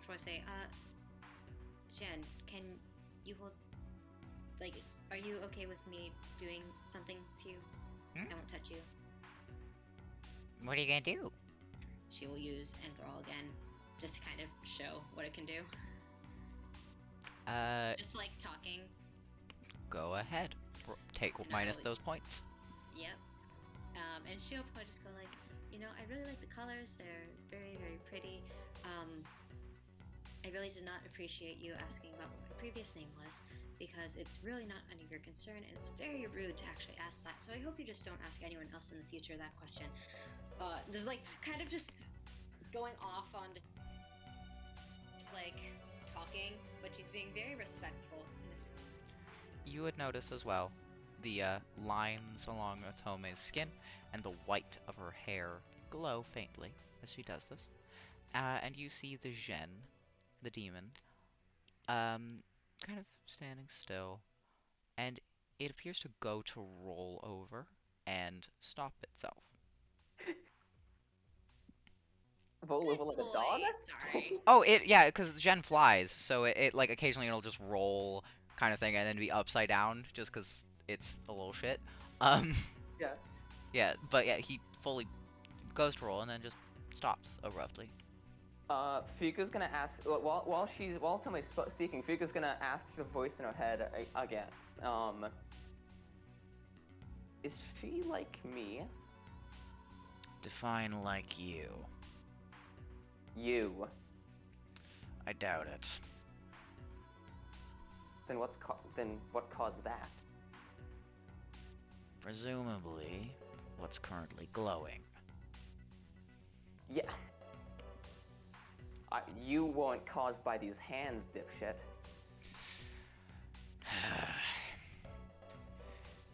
Before I say, Jen, can you hold, like, are you okay with me doing something to you? Hmm? I won't touch you. what are you gonna do? She will use Enthrall again, just to kind of show what it can do. Just like talking. Go ahead. Take And minus I'll- those points. Yep. And she'll probably just go like, I really like the colors. They're very, very pretty. I really did not appreciate you asking about what my previous name was, because it's really not any of your concern, and it's very rude to actually ask that. So I hope you just don't ask anyone else in the future that question. Just like kind of just going off on just like talking, but she's being very respectful. You would notice as well the lines along Otome's skin and the white of her hair glow faintly as she does this. And you see the Zhen, the demon, kind of standing still, and it appears to go to roll over and stop itself. Roll over like a dog? Sorry. Oh, yeah, because Zhen flies, so it like occasionally it'll just roll kind of thing and then be upside down just because it's a little shit. Yeah. Yeah, but yeah, he fully goes to roll and then just stops abruptly. Fuka's gonna ask while Tomoe's speaking. Fuka's gonna ask the voice in her head again. Is she like me? Define like you. You. I doubt it. Then what caused that? Presumably, what's currently glowing. Yeah. You weren't caused by these hands, dipshit.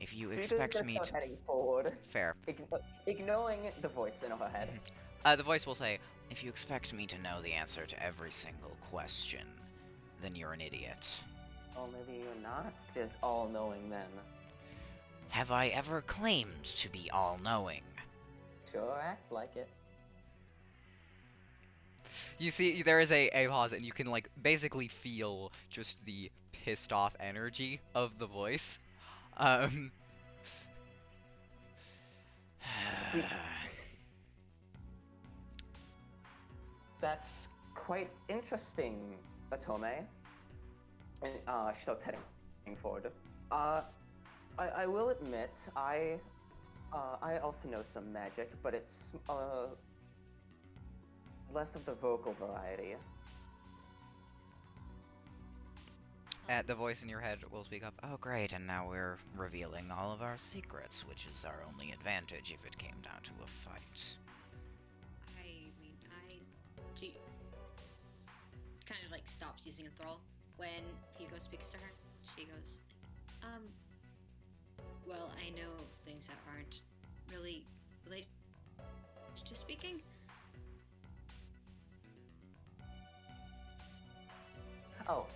If you Fuka's expect gonna me start to... heading forward, Fair. ignoring the voice in her head. The voice will say, if you expect me to know the answer to every single question, then you're an idiot. Oh, maybe you're not just all-knowing then. Have I ever claimed to be all-knowing? Sure, act like it. You see, there is a pause, and you can, like, basically feel just the pissed off energy of the voice. Um. We- That's quite interesting, Atome. And she starts heading forward. I will admit, I also know some magic, but it's less of the vocal variety. The voice in your head will speak up. Oh, great, and now we're revealing all of our secrets, which is our only advantage if it came down to a fight. I mean, she kind of like stops using a thrall when Hugo speaks to her. She goes, well, I know things that aren't really related to speaking. Oh.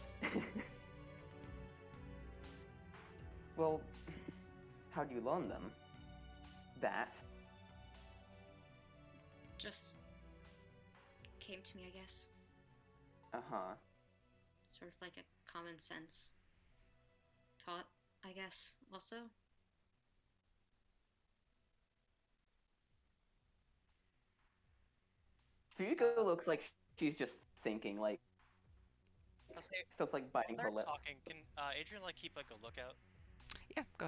Well, how do you learn them? That? Just came to me, I guess. Uh-huh. Sort of like a common sense taught, I guess, also. Fuyuko looks like she's just thinking, like, I'll say, feels like biting while her they're lip. talking, can Adrian like keep like a lookout? Yeah, go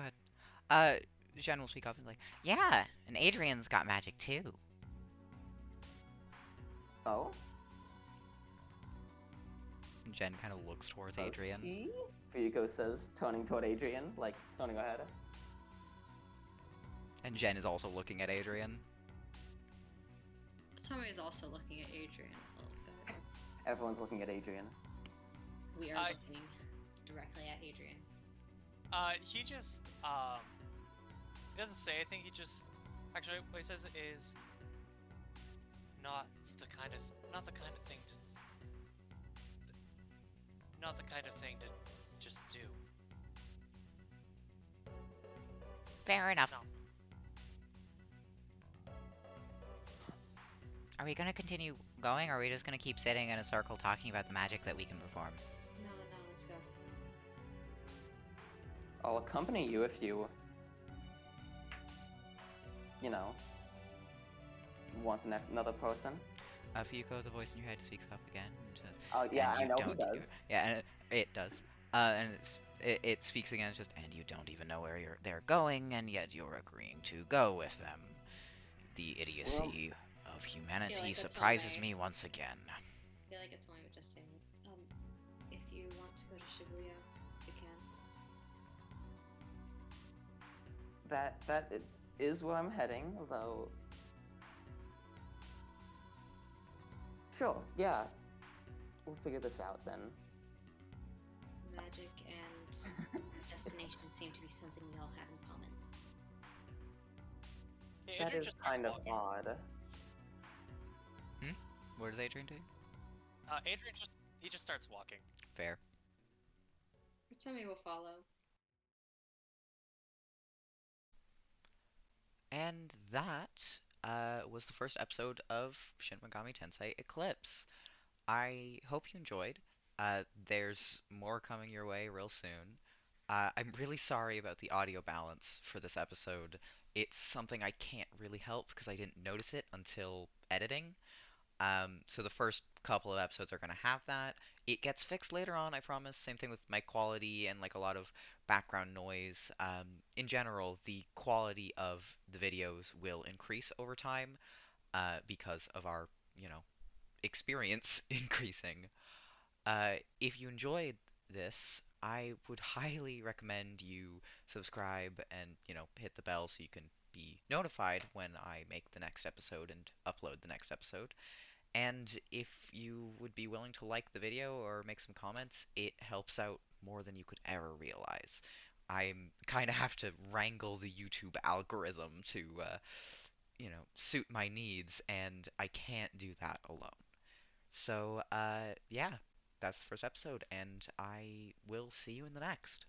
ahead. Jen will speak up and like, yeah, and Adrian's got magic too. Oh? And Jen kind of looks towards Does Adrian. he? Fuyuko says, turning toward Adrian, like, turning her head. And Jen is also looking at Adrian. Tommy is also looking at Adrian a little bit. Everyone's looking at Adrian. We are looking directly at Adrian. He just he doesn't say anything. He just actually what he says is not the kind of thing to just do. Fair enough. No. Are we gonna continue going, or are we just gonna keep sitting in a circle talking about the magic that we can perform? No, let's go. I'll accompany you if you, you know, want another person. Fuyuko, the voice in your head, speaks up again and says, Oh, yeah, "And I you know he don't does. Yeah, and it does. And it speaks again. It's just, and you don't even know where they're going, and yet you're agreeing to go with them. The idiocy of humanity that's surprises all me once again." I feel like it's only just saying, if you want to go to Shibuya, you can. That is where I'm heading, though. Sure, yeah. We'll figure this out then. Magic and destination seem to be something we all have in common. Yeah, That Adrian is just starts kind of walking. odd. What does Adrian do? Adrian just starts walking. Fair. Tommy will follow. And that was the first episode of Shin Megami Tensei Eclipse. I hope you enjoyed. There's more coming your way real soon. I'm really sorry about the audio balance for this episode. It's something I can't really help because I didn't notice it until editing. So the first couple of episodes are going to have that. It gets fixed later on, I promise. Same thing with mic quality and like a lot of background noise. In general, the quality of the videos will increase over time because of our, you know, experience increasing. If you enjoyed this, I would highly recommend you subscribe and, you know, hit the bell so you can be notified when I make the next episode and upload the next episode. And if you would be willing to like the video or make some comments, it helps out more than you could ever realize. I kind of have to wrangle the YouTube algorithm to, you know, suit my needs, and I can't do that alone. So, yeah, that's the first episode, and I will see you in the next.